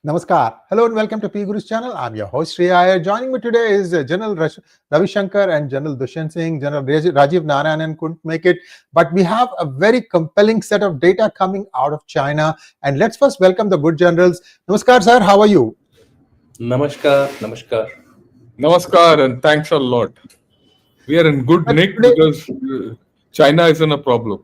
Namaskar. Hello and welcome to P Guru's channel. I'm your host Sri Iyer. Joining me today is General Ravi Shankar and General Dushyant Singh. General Rajiv Narayanan couldn't make it, but we have a very compelling set of data coming out of China. And let's first welcome the good generals. Namaskar, sir. How are you? Namaskar, namaskar. Namaskar and thanks a lot. We are in good nick because China isn't a problem.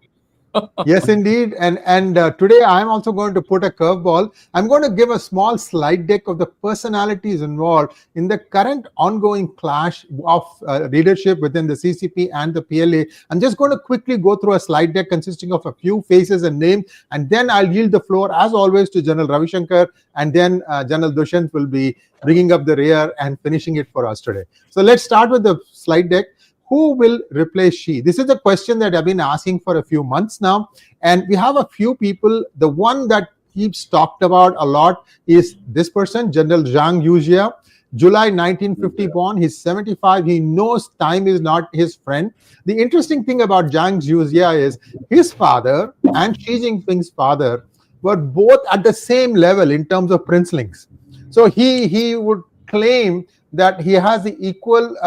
Yes, indeed. And today I'm also going to put a curveball. I'm going to give a small slide deck of the personalities involved in the current ongoing clash of leadership within the CCP and the PLA. I'm just going to quickly go through a slide deck consisting of a few faces and names, and then I'll yield the floor, as always, to General Ravi Shankar, and then General Dushyant will be bringing up the rear and finishing it for us today. So let's start with the slide deck. Who will replace Xi? This is a question that I've been asking for a few months now. And we have a few people. The one that keeps talked about a lot is this person, General Zhang Youxia. July 1950 born. He's 75. He knows time is not his friend. The interesting thing about Zhang Youxia is his father and Xi Jinping's father were both at the same level in terms of princelings. So he would claim that he has the equal,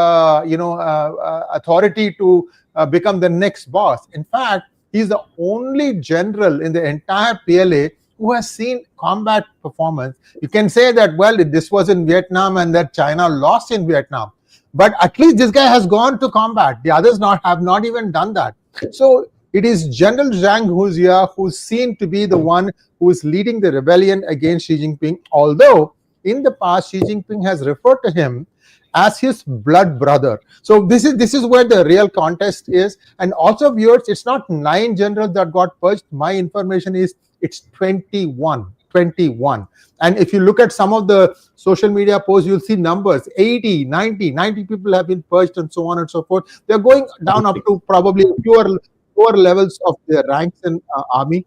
authority to become the next boss. In fact, he's the only general in the entire PLA who has seen combat performance. You can say that, well, this was in Vietnam and that China lost in Vietnam. But at least this guy has gone to combat. The others have not even done that. So it is General Zhang Youxia who's seen to be the one who is leading the rebellion against Xi Jinping, although in the past, Xi Jinping has referred to him as his blood brother. So this is where the real contest is. And also, viewers, it's not 9 generals that got purged. My information is it's 21. And if you look at some of the social media posts, you'll see numbers 80, 90 people have been purged and so on and so forth. They're going down up to probably lower levels of their ranks in army.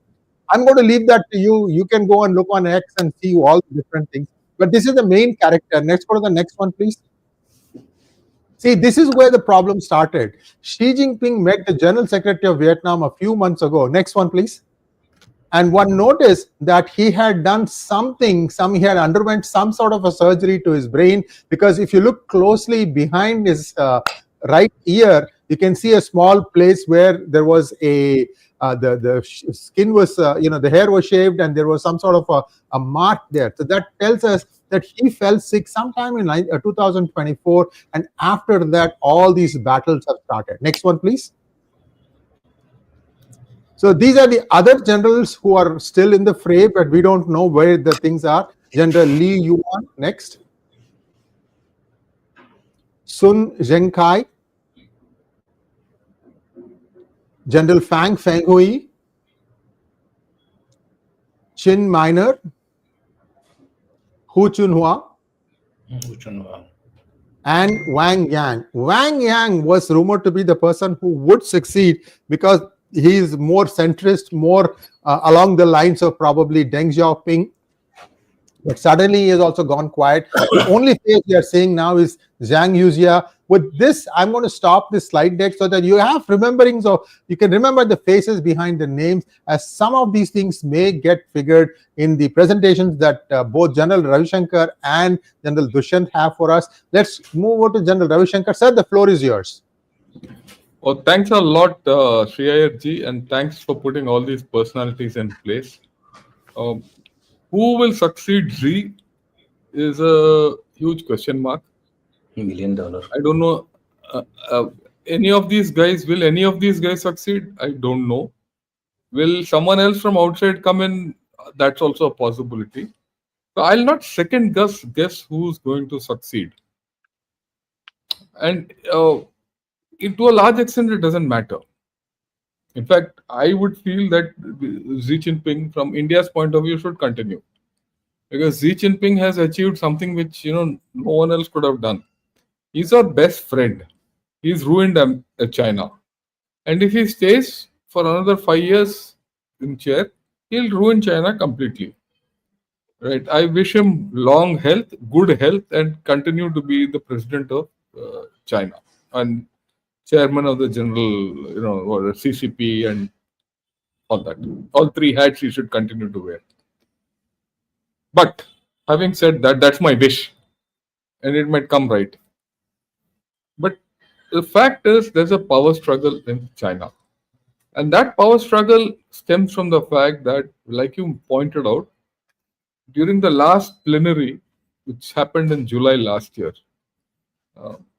I'm going to leave that to you. You can go and look on X and see all the different things. But this is the main character. Next, go to the next one, please. See, this is where the problem started. Xi Jinping met the General Secretary of Vietnam a few months ago. Next one, please. And one noticed that he had done something, he had underwent some sort of a surgery to his brain, because if you look closely behind his right ear, you can see a small place where there was the skin was, the hair was shaved and there was some sort of a mark there. So that tells us that he fell sick sometime in 2024. And after that, all these battles have started. Next one, please. So these are the other generals who are still in the fray, but we don't know where the things are. General Li Yuan, next. Sun Zhengkai. General Fang Fenghui, Qin Minor, Hu Chunhua, and Wang Yang. Wang Yang was rumored to be the person who would succeed because he is more centrist, more along the lines of probably Deng Xiaoping. But suddenly he has also gone quiet. The only face we are seeing now is Zhang Youxia. With this, I'm going to stop this slide deck so that you have rememberings, or you can remember the faces behind the names, as some of these things may get figured in the presentations that both General Ravi Shankar and General Dushyant have for us. Let's move over to General Ravi Shankar. Sir, the floor is yours. Well, thanks a lot, Sri Iyer ji, and thanks for putting all these personalities in place. Who will succeed Xi is a huge question mark. $1 million. I don't know. Any of these guys, will any of these guys succeed? I don't know. Will someone else from outside come in? That's also a possibility. So I'll not second guess who's going to succeed. And to a large extent, it doesn't matter. In fact, I would feel that Xi Jinping, from India's point of view, should continue. Because Xi Jinping has achieved something which no one else could have done. He's our best friend. He's ruined China. And if he stays for another 5 years in chair, he'll ruin China completely. Right? I wish him long health, good health, and continue to be the president of China and chairman of the general, or CCP and all that. All 3 hats he should continue to wear. But Having said that, that's my wish, and it might come right. But the fact is, there's a power struggle in China. And that power struggle stems from the fact that, like you pointed out, during the last plenary, which happened in July last year,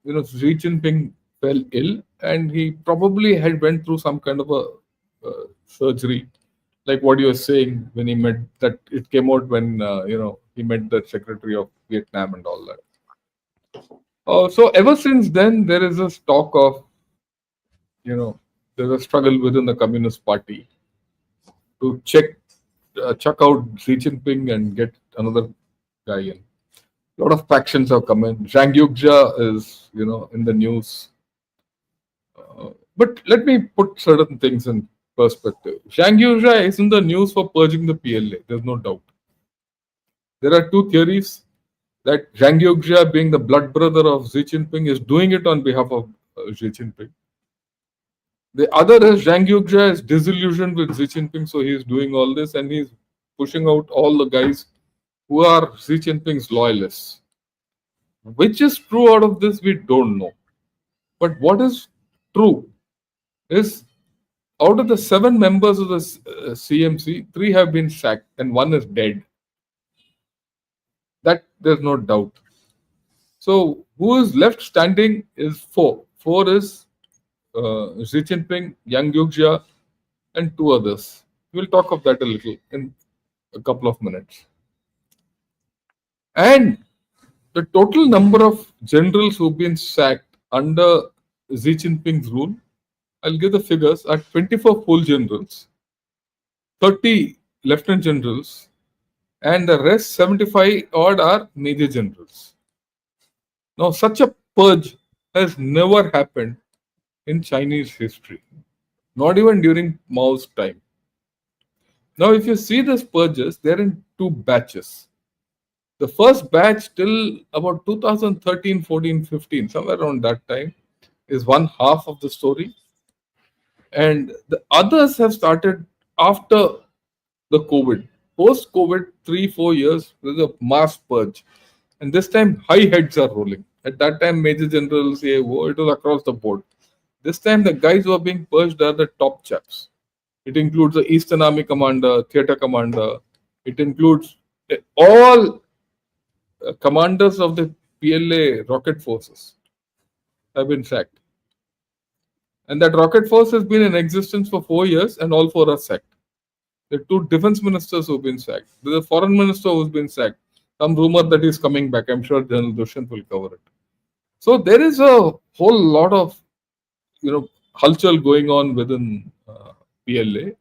Xi Jinping fell ill, and he probably had went through some kind of a surgery, like what you were saying when he met that. It came out when he met the secretary of Vietnam and all that. So ever since then, there is a talk of, there's a struggle within the Communist Party to check out Xi Jinping and get another guy in. A lot of factions have come in. Zhang Youxia is, in the news. But let me put certain things in perspective. Zhang Youxia is in the news for purging the PLA. There's no doubt. There are two theories that Zhang Youxia, being the blood brother of Xi Jinping, is doing it on behalf of Xi Jinping. The other is Zhang Youxia is disillusioned with Xi Jinping, so he is doing all this and he's pushing out all the guys who are Xi Jinping's loyalists. Which is true out of this, we don't know. But what is true is, out of the 7 members of the CMC, 3 have been sacked and 1 is dead. That there's no doubt. So who is left standing is 4. 4 is Xi Jinping, Zhang Youxia, and 2 others. We'll talk of that a little in a couple of minutes. And the total number of generals who've been sacked under Xi Jinping's rule, I'll give the figures, are 24 full generals, 30 lieutenant generals, and the rest 75 odd are major generals. Now, such a purge has never happened in Chinese history, not even during Mao's time. Now, if you see these purges, they're in 2 batches. The first batch till about 2013, 14, 15, somewhere around that time, is one half of the story. And the others have started after the COVID. Post-COVID, 3-4 years, there's a mass purge. And this time, high heads are rolling. At that time, Major Generals, it was across the board. This time, the guys who are being purged are the top chaps. It includes the Eastern Army Commander, Theatre Commander. It includes all commanders of the PLA rocket forces have been sacked. And that rocket force has been in existence for 4 years and all 4 are sacked. There are 2 defense ministers who have been sacked. There's a foreign minister who's been sacked. Some rumor that he's coming back. I'm sure General Dushyant will cover it. So there is a whole lot of, hulchal going on within PLA.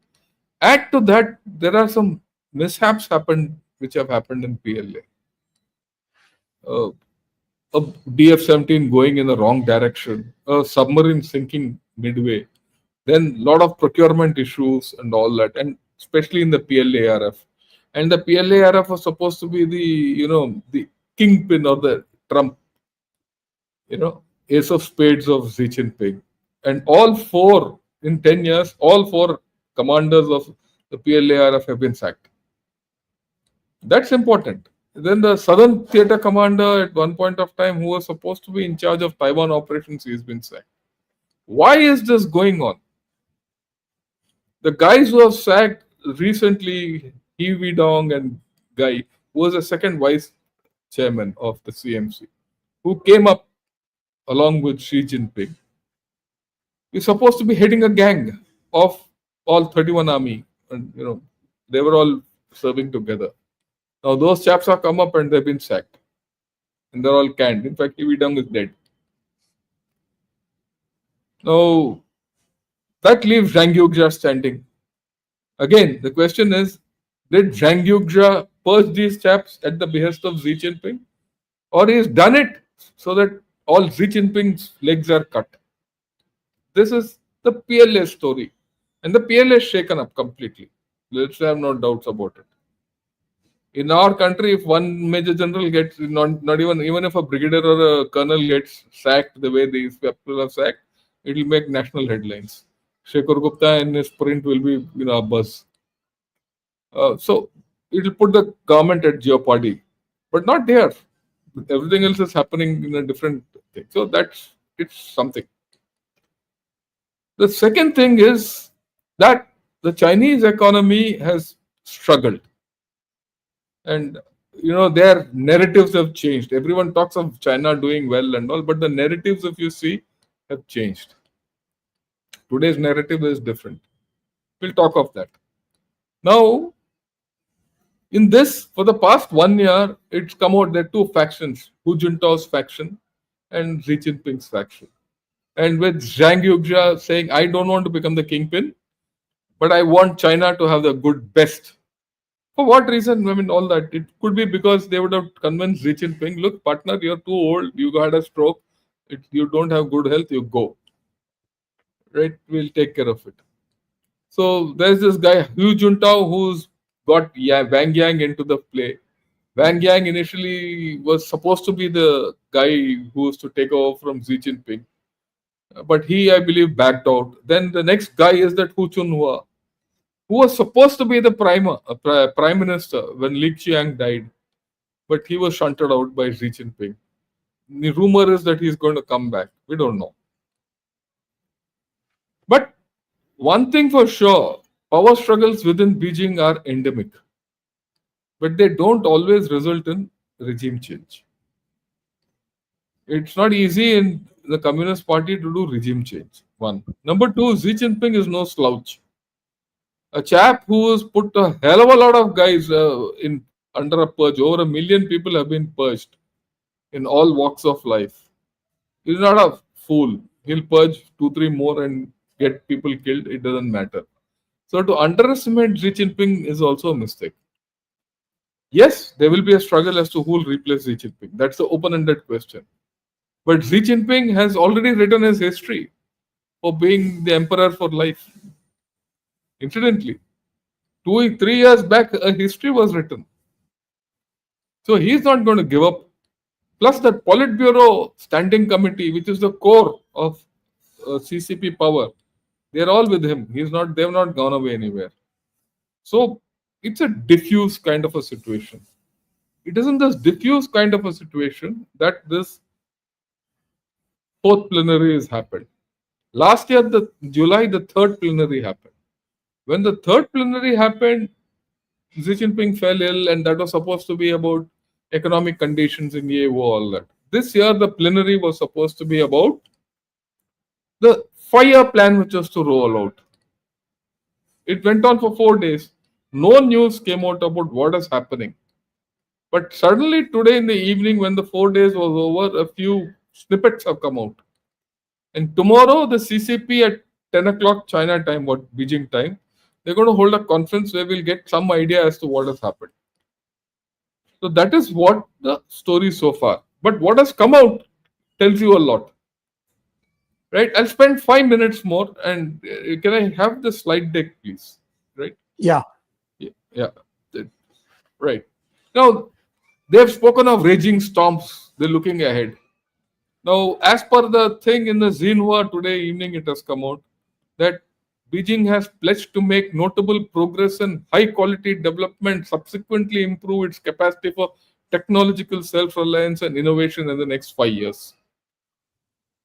Add to that, there are some mishaps which have happened in PLA. A DF-17 going in the wrong direction, a submarine sinking midway, then a lot of procurement issues and all that, and especially in the PLA-RF. And the PLA-RF was supposed to be the kingpin or the trump, ace of spades of Xi Jinping. And all 4, in 10 years, all 4 commanders of the PLA-RF have been sacked. That's important. Then the Southern Theatre Commander at one point of time, who was supposed to be in charge of Taiwan operations, he's been sacked. Why is this going on? The guys who have sacked recently, He Widong and Guy, who was the second vice chairman of the CMC, who came up along with Xi Jinping, is supposed to be heading a gang of all 31 army. And, they were all serving together. Now those chaps have come up and they've been sacked. And they're all canned. In fact, He Widong is dead. Now, that leaves Zhang Youxia standing. Again, the question is, did Zhang Youxia purge these chaps at the behest of Xi Jinping? Or he's done it so that all Xi Jinping's legs are cut? This is the PLA story. And the PLA is shaken up completely. Let's have no doubts about it. In our country, if one major general gets, not even if a brigadier or a colonel gets sacked the way these people are sacked, it will make national headlines. Shekhar Gupta and his print will be, a buzz. So it will put the government at jeopardy. but not there. Everything else is happening in a different thing. So it's something. The second thing is that the Chinese economy has struggled, and their narratives have changed. Everyone talks of China doing well and all, but the narratives, if you see, have changed. Today's narrative is different. We'll talk of that. Now, in this, for the past 1 year, it's come out there are two factions: Hu Jintao's faction and Xi Jinping's faction. And with Zhang Youxia saying, I don't want to become the kingpin, but I want China to have the good best. For what reason? I mean, all that. It could be because they would have convinced Xi Jinping, look, partner, you're too old, you had a stroke, you don't have good health, you go. Right? We'll take care of it. So there's this guy, Hu Jintao, who's got Wang Yang into the play. Wang Yang initially was supposed to be the guy who was to take over from Xi Jinping. But he, I believe, backed out. Then the next guy is that Hu Chunhua, who was supposed to be the prime minister when Li Qiang died. But he was shunted out by Xi Jinping. The rumor is that he's going to come back. We don't know. But one thing for sure, power struggles within Beijing are endemic. But they don't always result in regime change. It's not easy in the Communist Party to do regime change. One. Number two, Xi Jinping is no slouch. A chap who has put a hell of a lot of guys in under a purge. Over 1 million people have been purged in all walks of life. He's not a fool. He'll purge 2-3 more and get people killed. It doesn't matter. So to underestimate Xi Jinping is also a mistake. Yes, there will be a struggle as to who will replace Xi Jinping. That's the open-ended question. But Xi Jinping has already written his history for being the emperor for life. Incidentally, 2-3 years back, a history was written. So he's not going to give up. Plus that Politburo Standing Committee, which is the core of CCP power, they're all with him. They've not gone away anywhere. So it's a diffuse kind of a situation. It isn't this diffuse kind of a situation that this fourth plenary has happened. Last year, July, the third plenary happened. When the third plenary happened, Xi Jinping fell ill, and that was supposed to be about economic conditions in Yewo, all that. This year, the plenary was supposed to be about the 5-year plan which was to roll out. It went on for 4 days. No news came out about what is happening. But suddenly today in the evening, when the 4 days was over, a few snippets have come out. And tomorrow, the CCP at 10 o'clock China time, Beijing time, they're going to hold a conference where we'll get some idea as to what has happened. So that is what the story so far. But what has come out tells you a lot. Right? I'll spend 5 minutes more, and can I have the slide deck, please? Right? Yeah. Yeah. Right. Now, they've spoken of raging storms. They're looking ahead. Now, as per the thing in the Xinhua today evening, it has come out that Beijing has pledged to make notable progress in high-quality development, subsequently improve its capacity for technological self-reliance and innovation in the next 5 years.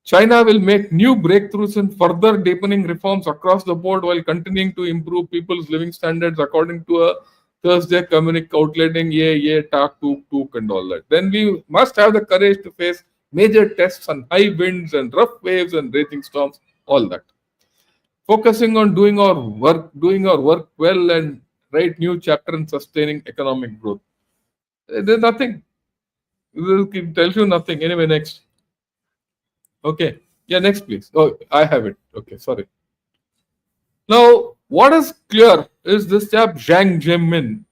China will make new breakthroughs in further deepening reforms across the board while continuing to improve people's living standards according to a Thursday communique outlining talk, tuk, and all that. Then we must have the courage to face major tests and high winds and rough waves and raging storms, all that. Focusing on doing our work well and write new chapter in sustaining economic growth. There's nothing. It tells you nothing. Anyway, next. Okay. Yeah, next please. Oh, I have it. Okay, sorry. Now, what is clear is this chap Zhang Zemin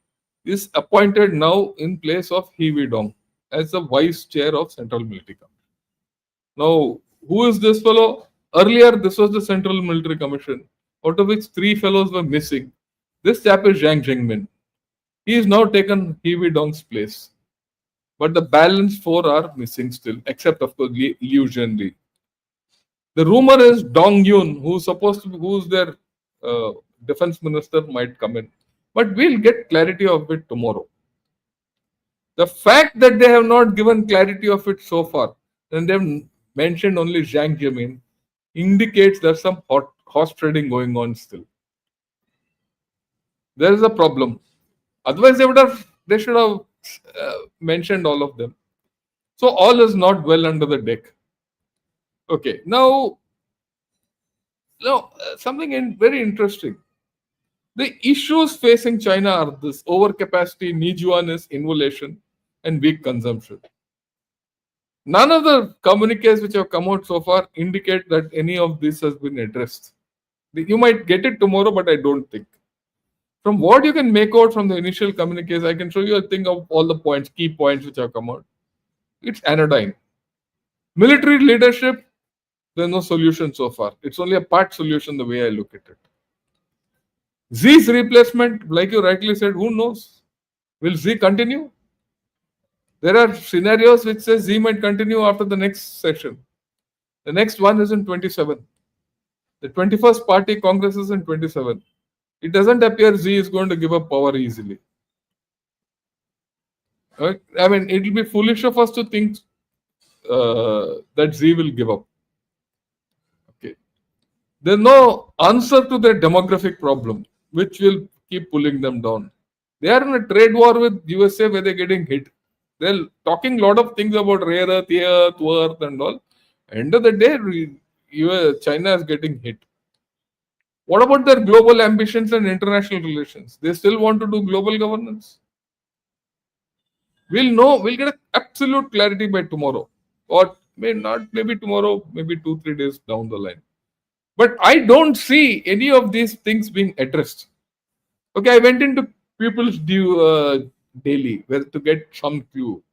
is appointed now in place of He Weidong as the vice chair of Central Military Commission. Now, who is this fellow? Earlier, this was the Central Military Commission, out of which 3 fellows were missing. This chap is Zhang Zemin. He is now taken He Weidong's place. But the balance 4 are missing still, except of course Liu Zhenli. The rumor is Dong Yun, who's their defense minister, might come in. But we'll get clarity of it tomorrow. The fact that they have not given clarity of it so far, and they've mentioned only Zhang Jimin, indicates there's some horse trading going on still. There is a problem. Otherwise, they should have mentioned all of them. So all is not well under the deck. Okay, now something very interesting. The issues facing China are this: overcapacity, Nijuan involution, and weak consumption. None of the communiques which have come out so far indicate that any of this has been addressed. You might get it tomorrow, but I don't think. From what you can make out from the initial communiques, I can show you a thing of all the points, key points which have come out. It's anodyne. Military leadership, there's no solution so far. It's only a part solution the way I look at it. Xi's replacement, like you rightly said, who knows? Will Xi continue? There are scenarios which say Xi might continue after the next session. The next one is in 27. The 21st Party Congress is in 27. It doesn't appear Xi is going to give up power easily. I mean, it will be foolish of us to think that Xi will give up. Okay. There's no answer to their demographic problem, which will keep pulling them down. They are in a trade war with USA where they're getting hit. They're talking a lot of things about rare earth, and all. End of the day, China is getting hit. What about their global ambitions and international relations? They still want to do global governance? We'll get absolute clarity by tomorrow. Or maybe tomorrow, maybe 2-3 days down the line. But I don't see any of these things being addressed. Okay, I went into People's Daily to get some clue.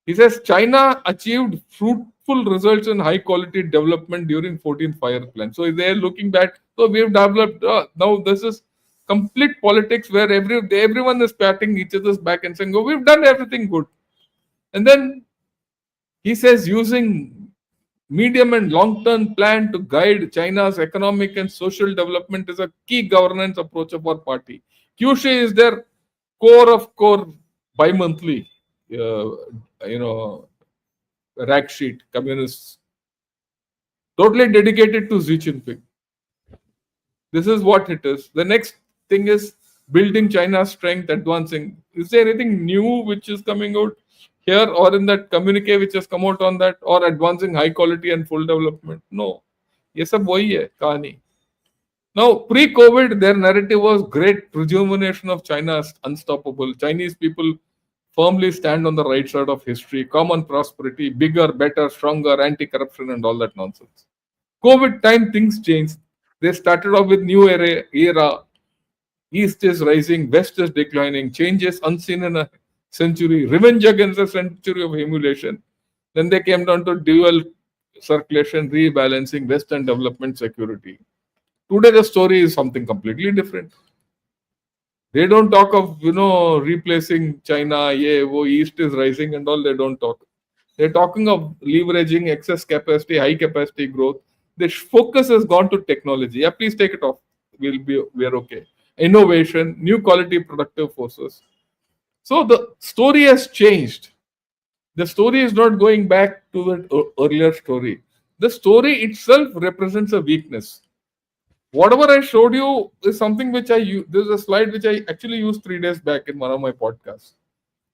He says China achieved fruitful results in high quality development during 14th Fire Plan. So they're looking back. So we've developed. Now this is complete politics where everyone is patting each other's back and saying, "Oh, we've done everything good." And then he says using medium and long-term plan to guide China's economic and social development is a key governance approach of our party. Kyushu is their core of core bi-monthly, rag sheet, communists, totally dedicated to Xi Jinping. This is what it is. The next thing is building China's strength, advancing. Is there anything new which is coming out here or in that communique which has come out on that, or advancing high quality and full development? No. Yes, wahi hai kahani. Now, pre-COVID, their narrative was great rejuvenation of China as unstoppable. Chinese people firmly stand on the right side of history, common prosperity, bigger, better, stronger, anti-corruption and all that nonsense. COVID time, things changed. They started off with new era. East is rising, West is declining, changes unseen in a century, revenge against a century of emulation. Then they came down to dual circulation, rebalancing, Western development, security. Today the story is something completely different. They don't talk of replacing China, East is rising and all. They don't talk. They're talking of leveraging excess capacity, high capacity growth. The focus has gone to technology. Yeah, please take it off. We are okay. Innovation, new quality productive forces. So the story has changed. The story is not going back to the earlier story. The story itself represents a weakness. Whatever I showed you is something which there's a slide which I actually used 3 days back in one of my podcasts.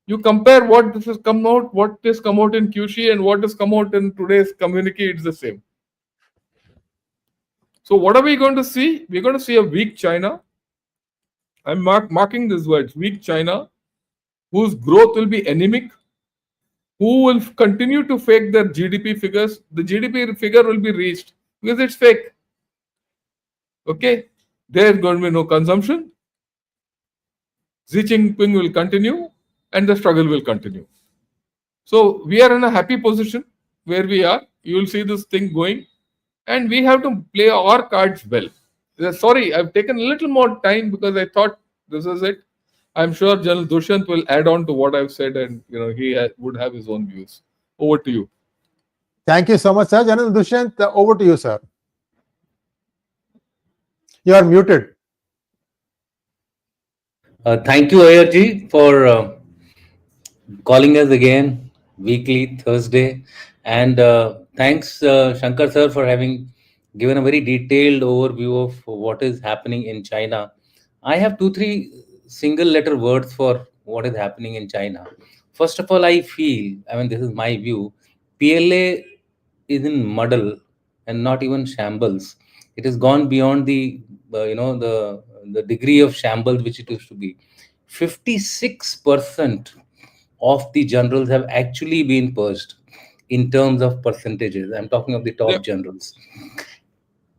You compare what has come out in Kyushu and what has come out in today's communique, it's the same. So what are we going to see? We're going to see a weak China. I'm marking these words, weak China, whose growth will be anemic, who will continue to fake their GDP figures. The GDP figure will be reached because it's fake. Okay, there's going to be no consumption. Xi Jinping will continue and the struggle will continue. So we are in a happy position where we are. You will see this thing going and we have to play our cards well. Sorry, I've taken a little more time because I thought this is it. I'm sure General Dushyant will add on to what I've said and he would have his own views. Over to you. Thank you so much, sir. General Dushyant, over to you, sir. You are muted. Thank you, Ayarji, for calling us again weekly Thursday. And thanks, Shankar sir, for having given a very detailed overview of what is happening in China. I have two, three single letter words for what is happening in China. First of all, I feel, I mean, this is my view, PLA is in muddle and not even shambles. It has gone beyond the degree of shambles which it used to be. 56% of the generals have actually been purged in terms of percentages. I'm talking of the Yeah, top generals.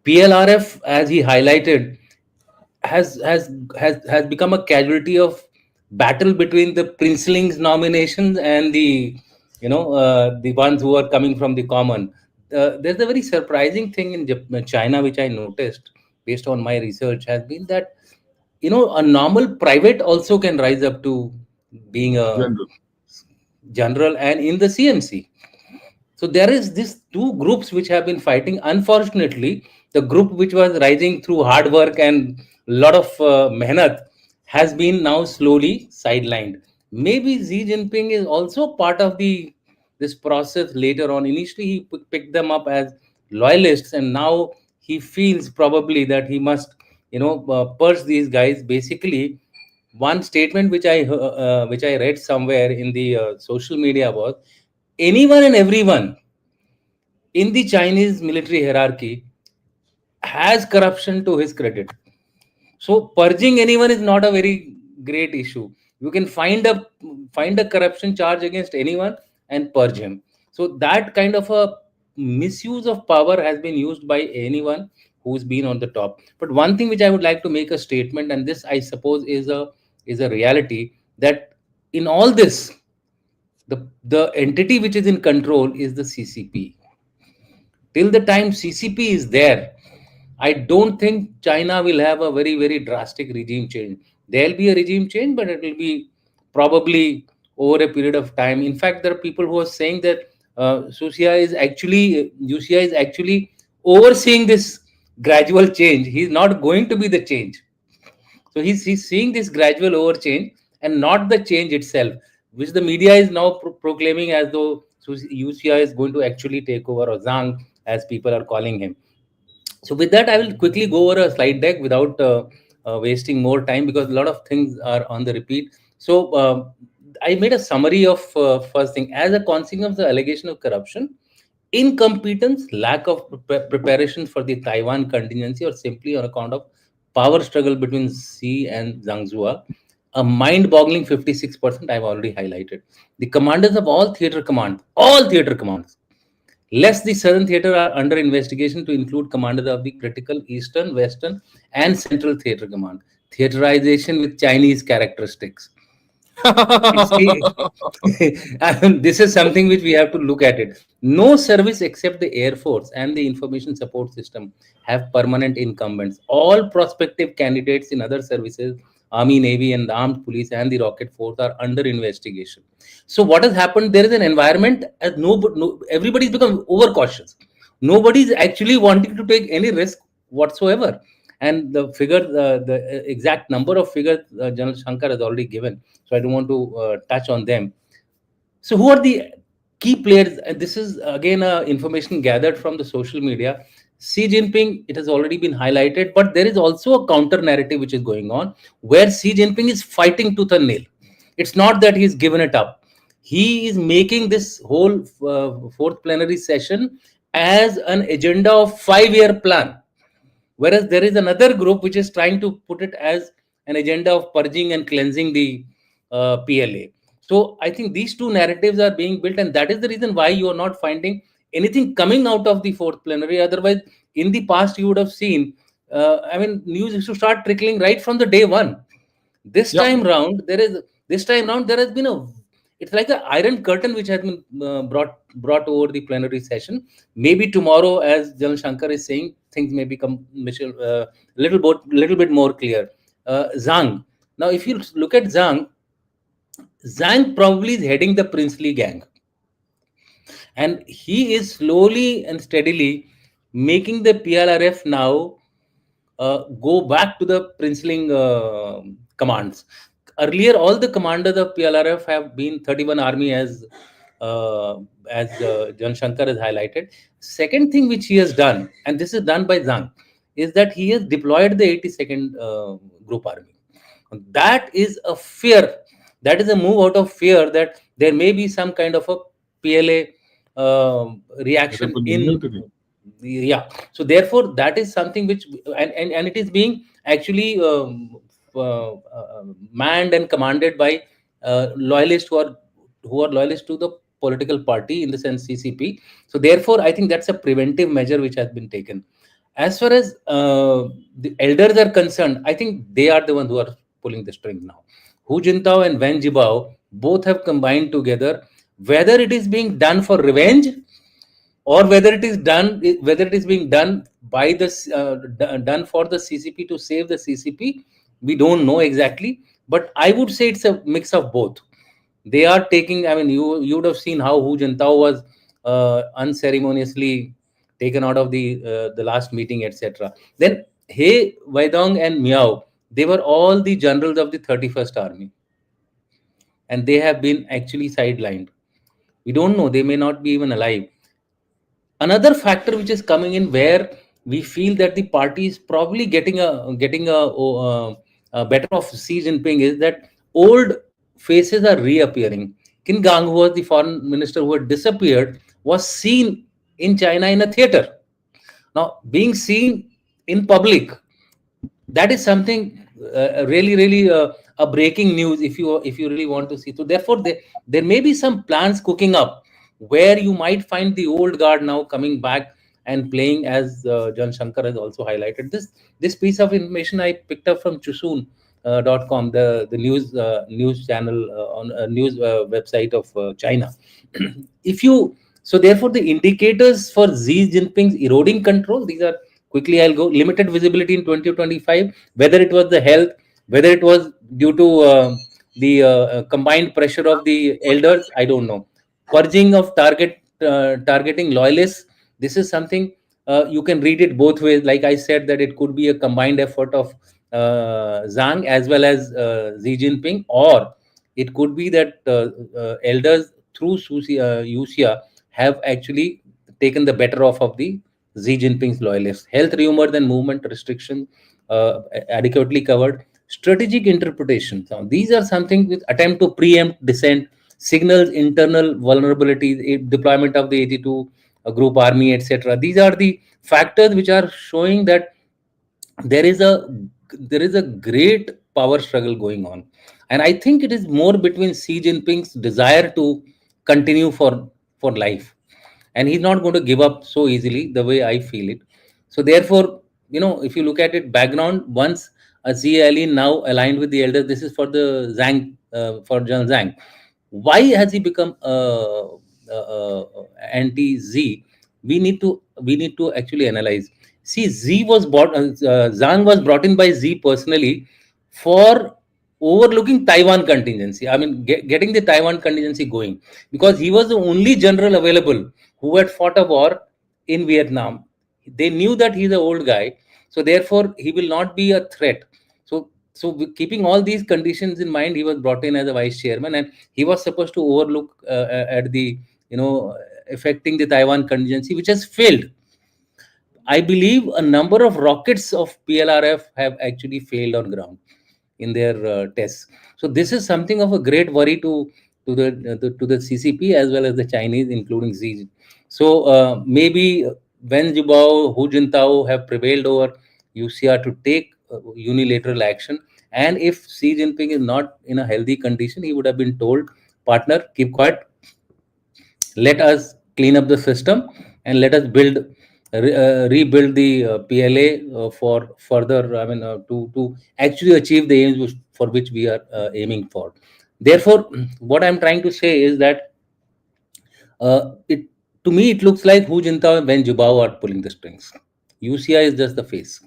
PLRF, as he highlighted, has become a casualty of battle between the princelings nominations and the ones who are coming from the common. There's a very surprising thing in China which I noticed based on my research has been that a normal private also can rise up to being a general. general and in the CMC. So there is these two groups which have been fighting. Unfortunately, the group which was rising through hard work and a lot of mehnat has been now slowly sidelined. Maybe Xi Jinping is also part of the this process later on. Initially, he picked them up as loyalists, and now he feels probably that he must, purge these guys. Basically, one statement which I read somewhere in the social media was anyone and everyone in the Chinese military hierarchy has corruption to his credit. So purging anyone is not a very great issue. You can find a corruption charge against anyone and purge him. So that kind of a misuse of power has been used by anyone who's been on the top. But one thing which I would like to make a statement, and this I suppose is a reality, that in all this, the entity which is in control is the CCP. Till the time CCP is there, I don't think China will have a very, very drastic regime change. There'll be a regime change, but it will be probably over a period of time. In fact, there are people who are saying that Yuxia is actually overseeing this gradual change. He's not going to be the change. So he's seeing this gradual over change and not the change itself, which the media is now proclaiming as though Yuxia is going to actually take over, or Zhang, as people are calling him. So with that, I will quickly go over a slide deck without wasting more time because a lot of things are on the repeat. So I made a summary of first thing as a consequence of the allegation of corruption, incompetence, lack of preparation for the Taiwan contingency, or simply on account of power struggle between Xi and Zhang Zhua. A mind-boggling 56% I've already highlighted. The commanders of all theater commands, less the Southern Theatre are under investigation to include commanders of the critical Eastern, Western, and Central Theatre Command. Theaterization with Chinese characteristics. See, this is something which we have to look at it. No service except the Air Force and the Information Support System have permanent incumbents. All prospective candidates in other services, Army, Navy, and the Armed Police and the Rocket Force are under investigation. So what has happened? There is an environment as everybody's become overcautious. Nobody's actually wanting to take any risk whatsoever. And the figure, the exact number of figures General Shankar has already given, so I don't want to touch on them. So who are the key players? This is again information gathered from the social media. Xi Jinping, it has already been highlighted, but there is also a counter narrative which is going on where Xi Jinping is fighting tooth and nail. It's not that he's given it up. He is making this whole fourth plenary session as an agenda of 5-year plan, whereas there is another group which is trying to put it as an agenda of purging and cleansing the PLA. So I think these two narratives are being built, and that is the reason why you are not finding anything coming out of the fourth plenary. Otherwise, in the past, you would have seen, news used to start trickling right from the day one. This Yeah. time round, there has been a, it's like an iron curtain which has been brought over the plenary session. Maybe tomorrow, as General Shankar is saying, things may become little bit more clear. Zhang. Now, if you look at Zhang probably is heading the princely gang, and he is slowly and steadily making the PLRF now go back to the princeling commands. earlier all the commanders of PLRF have been 31 army, uh, as Gen Shankar has highlighted. Second thing which he has done, and this is done by Zhang, is that he has deployed the 82nd Group Army. That is a fear. That is a move out of fear that there may be some kind of a PLA reaction in. Mutiny. Yeah. So therefore, that is something which, and it is being actually manned and commanded by loyalists who are loyalists to the political party, in the sense CCP. So therefore, I think that's a preventive measure which has been taken. As far as the elders are concerned, I think they are the ones who are pulling the string now. Hu Jintao and Wen Jiabao both have combined together. Whether it is being done for revenge, or whether it is being done by done for the CCP to save the CCP, we don't know exactly. But I would say it's a mix of both. They are taking. I mean, you would have seen how Hu Jintao was unceremoniously taken out of the last meeting, etc. Then He, Weidong, and Miao, they were all the generals of the 31st Army, and they have been actually sidelined. We don't know; they may not be even alive. Another factor which is coming in, where we feel that the party is probably getting a better of Xi Jinping, is that old faces are reappearing. Qin Gang, who was the foreign minister who had disappeared, was seen in China in a theater. Now, being seen in public, that is something really a breaking news, if you really want to see. So therefore, there may be some plans cooking up where you might find the old guard now coming back and playing, as John Shankar has also highlighted. This piece of information I picked up from Chusun.com, the news channel on news website of China. If you So therefore, the indicators for Xi Jinping's eroding control, these are, quickly I'll go: limited visibility in 2025, whether it was the health, whether it was due to the combined pressure of the elders, I don't know. Purging of targeting loyalists, this is something you can read it both ways. Like I said, that it could be a combined effort of Zhang as well as Xi Jinping, or it could be that elders through Youxia have actually taken the better off of the Xi Jinping's loyalists. Health, rumour, then movement restrictions adequately covered. Strategic interpretation. Now, these are something with attempt to preempt dissent, signals internal vulnerabilities, deployment of the 82 group army, etc. These are the factors which are showing that there is a great power struggle going on, and I think it is more between Xi Jinping's desire to continue for life, and he's not going to give up so easily, the way I feel it. So therefore, if you look at it background, once Xi Ali now aligned with the elders, this is for the Zhang, for General Zhang. Why has he become anti Z? We need to actually analyze. See, Zhang was brought in by Z personally for overlooking Taiwan contingency. I mean, getting the Taiwan contingency going, because he was the only general available who had fought a war in Vietnam. They knew that he's an old guy, so therefore he will not be a threat. Keeping all these conditions in mind, he was brought in as a vice chairman, and he was supposed to overlook at the affecting the Taiwan contingency, which has failed. I believe a number of rockets of PLRF have actually failed on ground in their tests. So this is something of a great worry to the CCP as well as the Chinese, including Xi. So maybe Wen Jiabao, Hu Jintao have prevailed over Youxia to take unilateral action. And if Xi Jinping is not in a healthy condition, he would have been told, partner, keep quiet, let us clean up the system, and let us rebuild the PLA for further, to actually achieve the aims for which we are aiming for. Therefore, what I'm trying to say is that it to me it looks like Hu Jintao and Wen Jiabao are pulling the strings. UCI is just the face,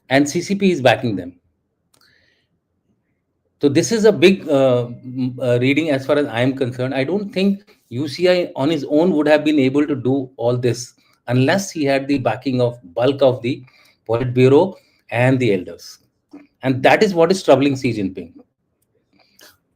and CCP is backing them. So this is a big reading as far as I am concerned. I don't think UCI on his own would have been able to do all this unless he had the backing of bulk of the Politburo and the elders. And that is what is troubling Xi Jinping.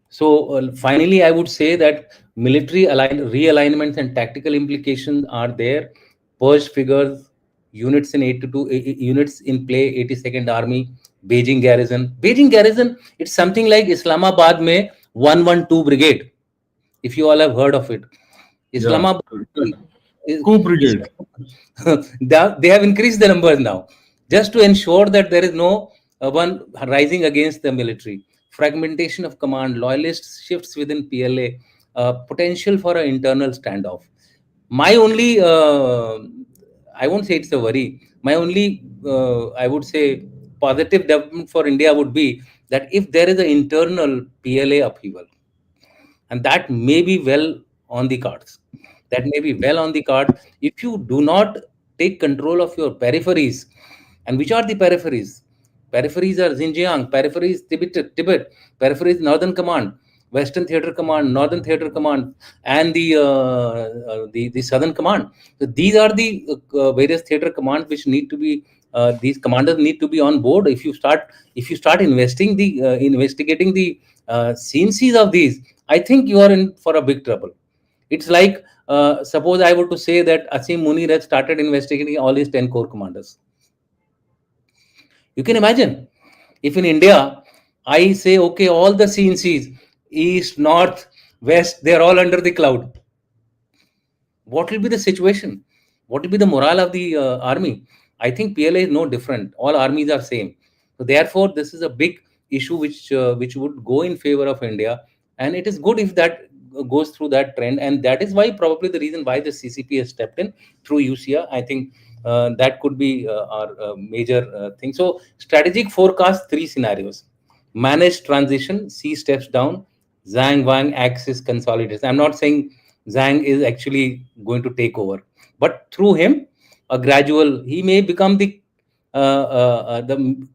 So finally, I would say that realignments and tactical implications are there. Purge figures, units in 82 units in play, 82nd Army, Beijing garrison. Beijing garrison, it's something like Islamabad mein 112 Brigade, if you all have heard of it. Yeah. Islamabad Coup brigade. they have increased the numbers now, just to ensure that there is no one rising against the military. Fragmentation of command, loyalist shifts within PLA, potential for an internal standoff. My only, I won't say it's a worry. My only, I would say, positive development for India would be that if there is an internal PLA upheaval, and that may be well on the cards, that may be well on the card, if you do not take control of your peripheries. And which are the peripheries? Peripheries are Xinjiang, peripheries Tibet, peripheries Northern Command, Western Theater Command, Northern Theater Command, and the Southern Command. So these are the various theater commands which need to be, these commanders need to be on board. If you start investigating the scenes of these, I think you are in for a big trouble. It's like, suppose I were to say that Asim Munir has started investigating all his 10 corps commanders. You can imagine if in India I say, okay, all the CNCs, east, north, west, they're all under the cloud. What will be the situation? What will be the morale of the army? I think PLA is no different. All armies are same. So therefore, this is a big issue which would go in favor of India, and it is good if that goes through that trend. And that is why probably the reason why the CCP has stepped in through UCIA. I think that could be our major thing. So strategic forecast, three scenarios: managed transition, C steps down, Zhang Wang axis consolidates. I'm not saying Zhang is actually going to take over, but through him, a gradual, he may become the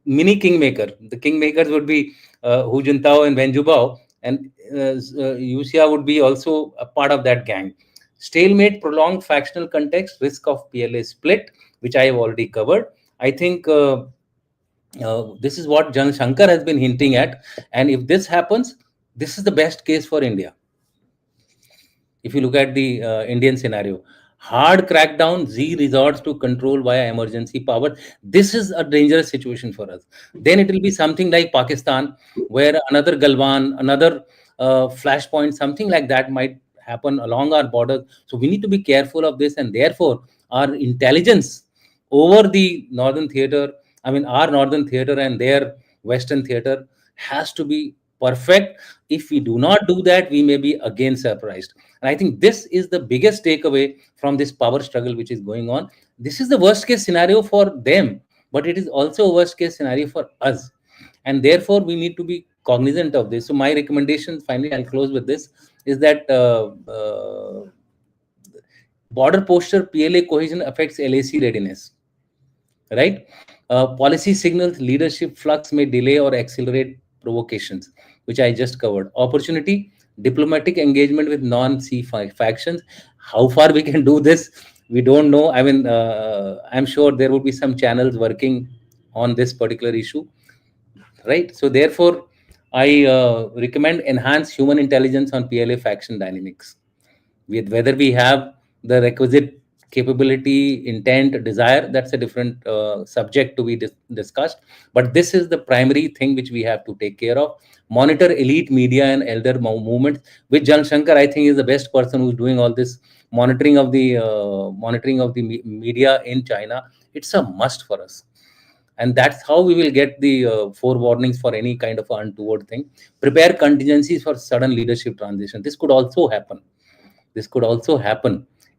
mini kingmaker. The kingmakers would be Hu Jintao and Wen Jiabao, and Yuxia would be also a part of that gang. Stalemate, prolonged factional context, risk of PLA split, which I have already covered. I think this is what Jan Shankar has been hinting at, and if this happens, this is the best case for India. If you look at the Indian scenario, hard crackdown, Z resorts to control via emergency power. This is a dangerous situation for us. Then it will be something like Pakistan, where another Galwan, another flashpoint, something like that might happen along our borders. So we need to be careful of this, and therefore our intelligence over the northern theater, I mean our northern theater and their western theater, has to be perfect. If we do not do that, we may be again surprised. And I think this is the biggest takeaway from this power struggle which is going on. This is the worst case scenario for them, but it is also a worst case scenario for us. And therefore, we need to be cognizant of this. So my recommendation, finally, I'll close with this, is that border posture PLA cohesion affects LAC readiness, right? Policy signals leadership flux may delay or accelerate provocations, which I just covered. Opportunity, diplomatic engagement with non-C factions. How far we can do this, we don't know. I mean, I'm sure there will be some channels working on this particular issue, right? So therefore, I recommend enhance human intelligence on PLA faction dynamics. Whether we have the requisite capability, intent, desire, that's a different subject to be discussed. But this is the primary thing which we have to take care of. Monitor elite media and elder movements. With Jan Shankar, I think is the best person who's doing all this monitoring of the media in China. It's a must for us, and that's how we will get the forewarnings for any kind of untoward thing. Prepare contingencies for sudden leadership transition. This could also happen.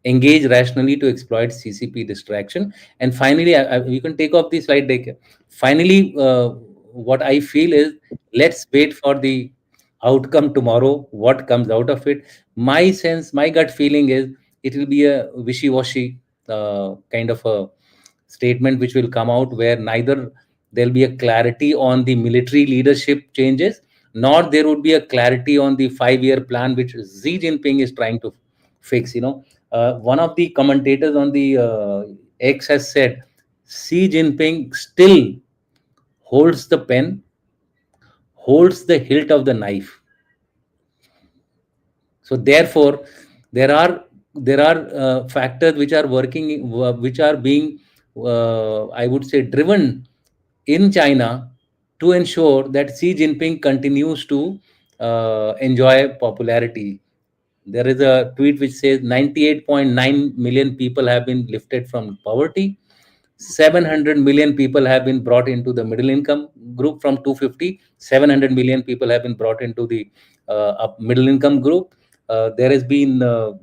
Engage rationally to exploit CCP distraction. And finally, you can take off the slide deck. Finally, what I feel is, let's wait for the outcome tomorrow, what comes out of it. My sense, my gut feeling is it will be a wishy-washy kind of a statement which will come out, where neither there'll be a clarity on the military leadership changes, nor there would be a clarity on the 5-year plan which Xi Jinping is trying to fix. One of the commentators on the X has said Xi Jinping still holds the pen, holds the hilt of the knife. So therefore, there are factors which are working, which are being, I would say, driven in China to ensure that Xi Jinping continues to enjoy popularity. There is a tweet which says 98.9 million people have been lifted from poverty. 700 million people have been brought into the middle income group from 250. 700 million people have been brought into the middle income group. There has been what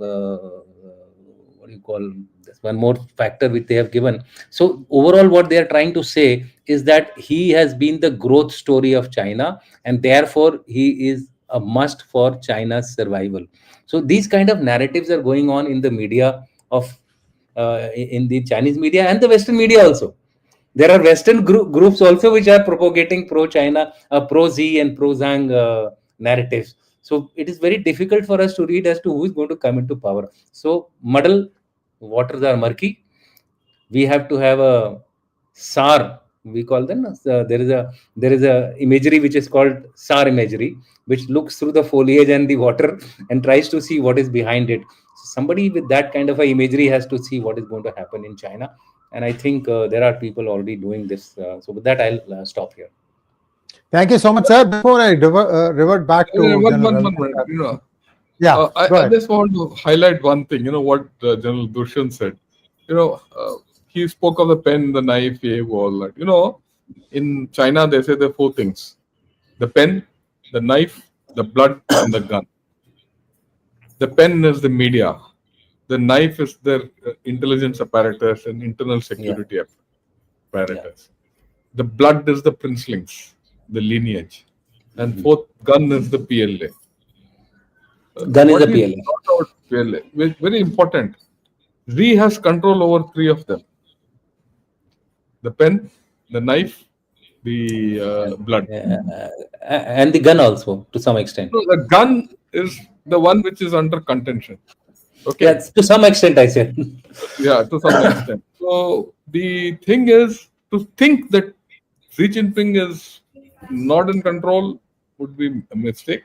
do you call this one more factor which they have given. So overall, what they are trying to say is that he has been the growth story of China, and therefore he is a must for China's survival. So these kind of narratives are going on in the media of in the Chinese media and the Western media also. There are Western groups also which are propagating pro-China, pro-Xi and pro-Zhang narratives. So it is very difficult for us to read as to who is going to come into power. So muddle, waters are murky. We have to have a SAR. We call them. There is a imagery which is called SAR imagery, which looks through the foliage and the water and tries to see what is behind it. So somebody with that kind of a imagery has to see what is going to happen in China, and I think there are people already doing this. So with that, I'll stop here. Thank you so much, sir. Before I revert back to One General minute. yeah, go I ahead. just want to highlight one thing. What General Dushyant said. He spoke of the pen, the knife, all that. In China they say there are four things: the pen, the knife, the blood, and the gun. The pen is the media. The knife is their intelligence apparatus and internal security apparatus. The blood is the princelings, the lineage, and fourth gun is the PLA. Gun is What the he PLA. brought out PLA, very important. Xi has control over three of them: the pen, the knife, the blood. And the gun also to some extent. So the gun is the one which is under contention. Okay. Yes, to some extent, I said. Yeah, to some extent. So the thing is, to think that Xi Jinping is not in control would be a mistake.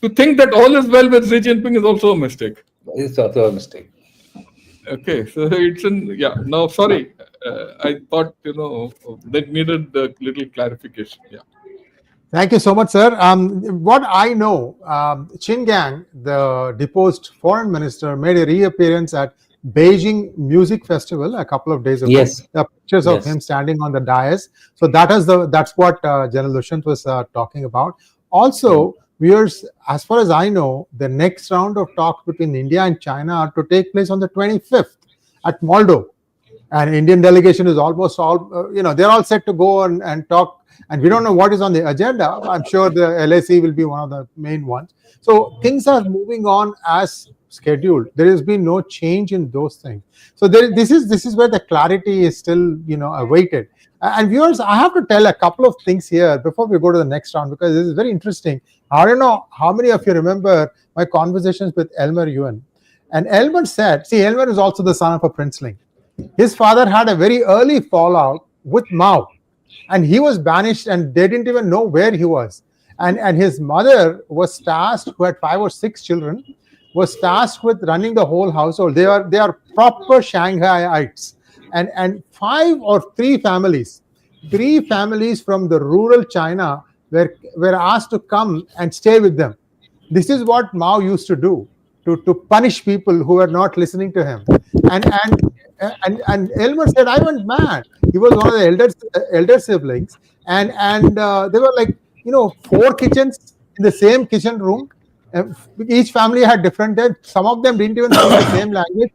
To think that all is well with Xi Jinping is also a mistake. It's also a mistake. Okay, so it's Now, sorry, I thought that needed a little clarification. Yeah. Thank you so much, sir. What I know, Qin Gang, the deposed foreign minister, made a reappearance at Beijing Music Festival a couple of days ago. Yes. There are pictures of him standing on the dais. So that's what General Dushyant was talking about. Also, viewers, as far as I know, the next round of talks between India and China are to take place on the 25th at Moldo. And Indian delegation is almost all, they're all set to go and talk. And we don't know what is on the agenda. I'm sure the LAC will be one of the main ones. So things are moving on as scheduled. There has been no change in those things. So this is where the clarity is still, awaited. And viewers, I have to tell a couple of things here before we go to the next round, because this is very interesting. I don't know how many of you remember my conversations with Elmer Yuan. And Elmer said, see, Elmer is also the son of a princeling. His father had a very early fallout with Mao, and he was banished, and they didn't even know where he was. And his mother was tasked, who had 5 or 6 children, was tasked with running the whole household. They are proper Shanghaiites, and 3 families from the rural China were asked to come and stay with them. This is what Mao used to do to punish people who were not listening to him. And Elmer said, I went mad. He was one of the elder siblings, and they were like 4 kitchens in the same kitchen room. Each family had different. Some of them didn't even speak the same language.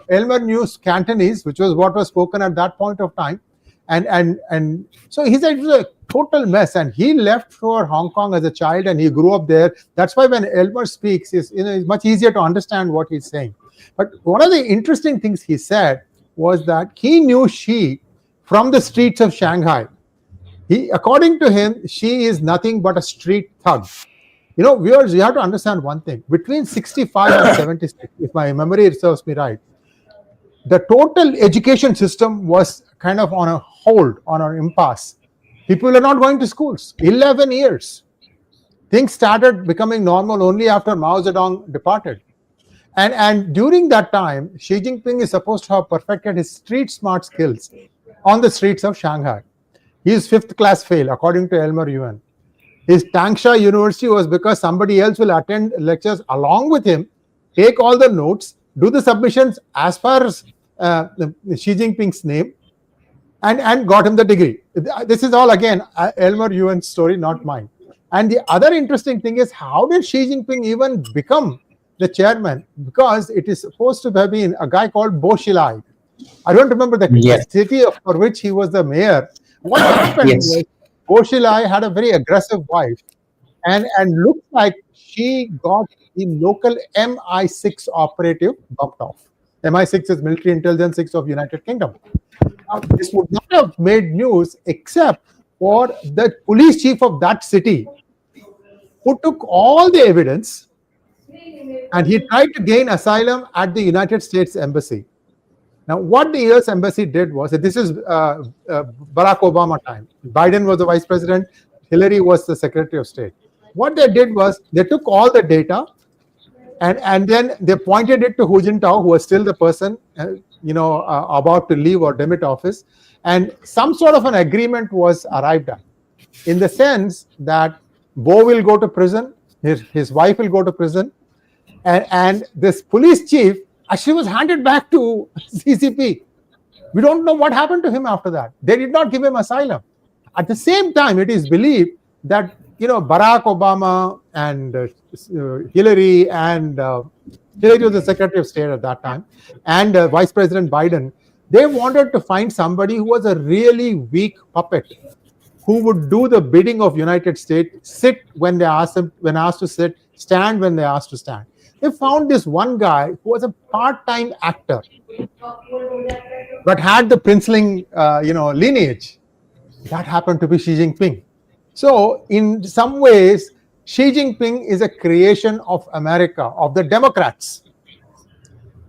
Elmer knew Cantonese, which was what was spoken at that point of time, and so he said it was a total mess. And he left for Hong Kong as a child, and he grew up there. That's why when Elmer speaks, it's much easier to understand what he's saying. But one of the interesting things he said was that he knew Xi from the streets of Shanghai. According to him, Xi is nothing but a street thug. Viewers, you have to understand one thing. Between 65 and 76, if my memory serves me right, the total education system was kind of on a hold, on an impasse. People are not going to schools. 11 years. Things started becoming normal only after Mao Zedong departed. And during that time, Xi Jinping is supposed to have perfected his street smart skills on the streets of Shanghai. He is fifth class fail, according to Elmer Yuan. His Tangsha University was because somebody else will attend lectures along with him, take all the notes, do the submissions as far as Xi Jinping's name, and got him the degree. This is all, again, Elmer Yuan's story, not mine. And the other interesting thing is, how did Xi Jinping even become the chairman? Because it is supposed to have been a guy called Bo Xilai. I don't remember the city for which he was the mayor. What happened was, Bo Xilai had a very aggressive wife, and looks like she got the local MI6 operative bumped off. MI6 is Military Intelligence 6 of United Kingdom. Now, this would not have made news except for the police chief of that city, who took all the evidence and he tried to gain asylum at the United States Embassy. Now, what the US Embassy did was, this is Barack Obama time. Biden was the vice president, Hillary was the Secretary of State. What they did was, they took all the data and then they pointed it to Hu Jintao, who was still the person about to leave or demit office, and some sort of an agreement was arrived at, in the sense that Bo will go to prison, his wife will go to prison, and this police chief actually was handed back to CCP. We don't know what happened to him after that. They did not give him asylum. At the same time, it is believed that Barack Obama and Hillary, and Hillary was the Secretary of State at that time, and Vice President Biden, they wanted to find somebody who was a really weak puppet, who would do the bidding of United States, sit when they asked to sit, stand when they asked to stand. They found this one guy who was a part-time actor, but had the princeling, lineage. That happened to be Xi Jinping. So, in some ways, Xi Jinping is a creation of America, of the Democrats.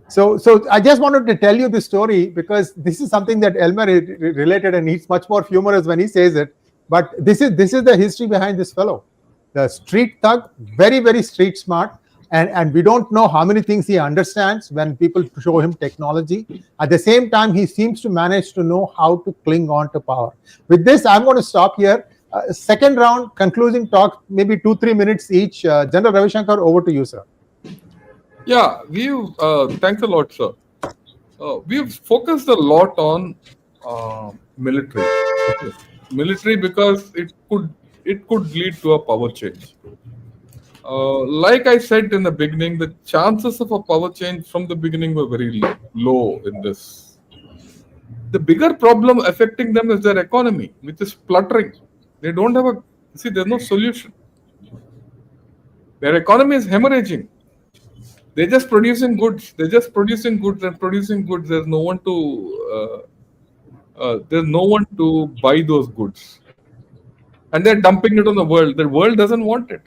So I just wanted to tell you this story because this is something that Elmer related, and he's much more humorous when he says it. But this is the history behind this fellow, the street thug, very, very street smart. And we don't know how many things he understands when people show him technology. At the same time, he seems to manage to know how to cling on to power. With this, I'm going to stop here. Second round, concluding talk, maybe 2-3 minutes each. General Ravi Shankar, over to you, sir. Yeah, thanks a lot, sir. We've focused a lot on military. Military because it could lead to a power change. Like I said in the beginning, the chances of a power change from the beginning were very low in this. The bigger problem affecting them is their economy, which is spluttering. They don't have there's no solution. Their economy is hemorrhaging. They're just producing goods. There's no one to buy those goods. And they're dumping it on the world. The world doesn't want it.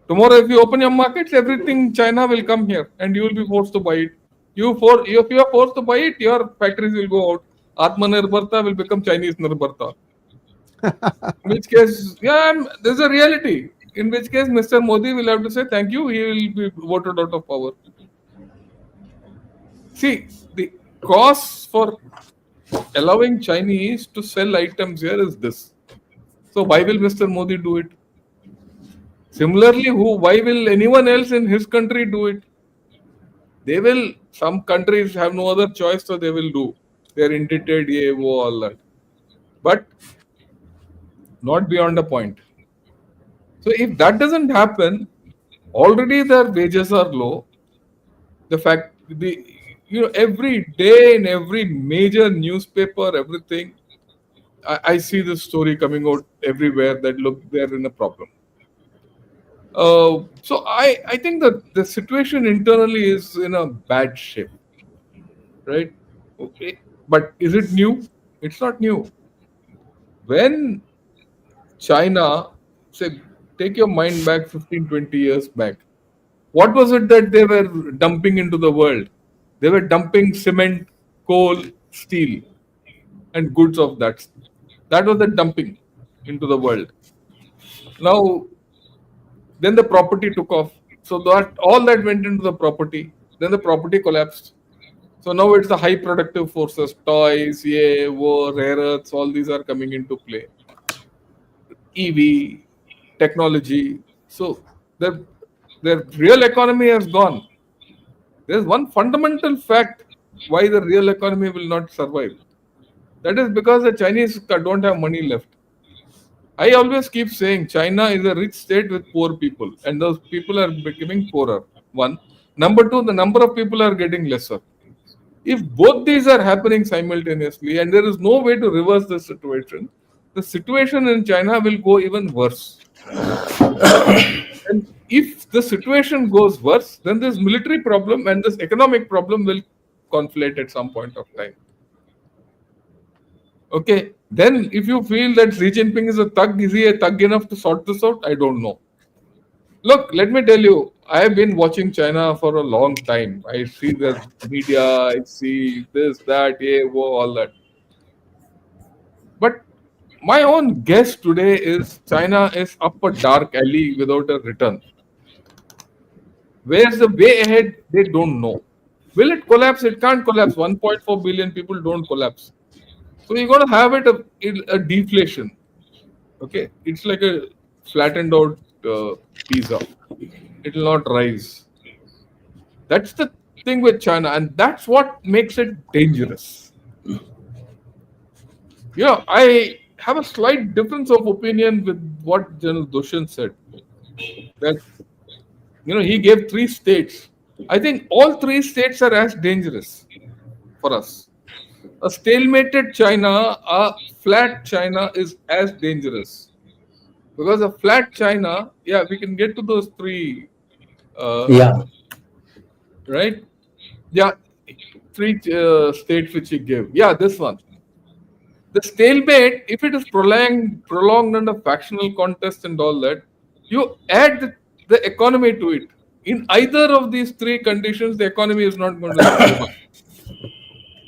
Tomorrow, if you open your markets, everything China will come here and you will be forced to buy it. If you are forced to buy it, your factories will go out. Atmanirbharta will become Chinese Nirbharta. In which case, there's a reality. In which case, Mr. Modi will have to say thank you. He will be voted out of power. See, the cost for allowing Chinese to sell items here is this. So why will Mr. Modi do it? Similarly, why will anyone else in his country do it? Some countries have no other choice, so they will do. They are indebted, all that. But not beyond a point. So if that doesn't happen, already their wages are low. The fact, every day in every major newspaper, everything, I see this story coming out everywhere that look, they're in a problem. So I think that the situation internally is in a bad shape, right? Okay, but is it new? It's not new. When China, say, take your mind back 15-20 years back, what was it that they were dumping into the world? They were dumping cement, coal, steel, and goods of that That was the dumping into the world. Now, then the property took off. So that all that went into the property. Then the property collapsed. So now it's the high productive forces, toys, war, rare earths, all these are coming into play. EV, technology. So the real economy has gone. There's one fundamental fact why the real economy will not survive. That is because the Chinese don't have money left. I always keep saying China is a rich state with poor people, and those people are becoming poorer. One. Number two, the number of people are getting lesser. If both these are happening simultaneously and there is no way to reverse the situation in China will go even worse. And if the situation goes worse, then this military problem and this economic problem will conflate at some point of time. Okay, then if you feel that Xi Jinping is a thug, is he a thug enough to sort this out? I don't know. Look, let me tell you, I have been watching China for a long time. I see the media, I see this, that, all that. But my own guess today is China is up a dark alley without a return. Where's the way ahead? They don't know. Will it collapse? It can't collapse. 1.4 billion people don't collapse. So you're going to have a deflation. Okay, it's like a flattened out pizza. It will not rise. That's the thing with China, and that's what makes it dangerous. Yeah, I have a slight difference of opinion with what General Dushyant said. That he gave 3 states. I think all 3 states are as dangerous for us. A stalemated China, a flat China is as dangerous. Because a flat China, yeah, we can get to those 3. Right? Yeah, 3 states which he gave. Yeah, this one. The stalemate, if it is prolonged under factional contest and all that, you add the economy to it. In either of these 3 conditions, the economy is not going to survive.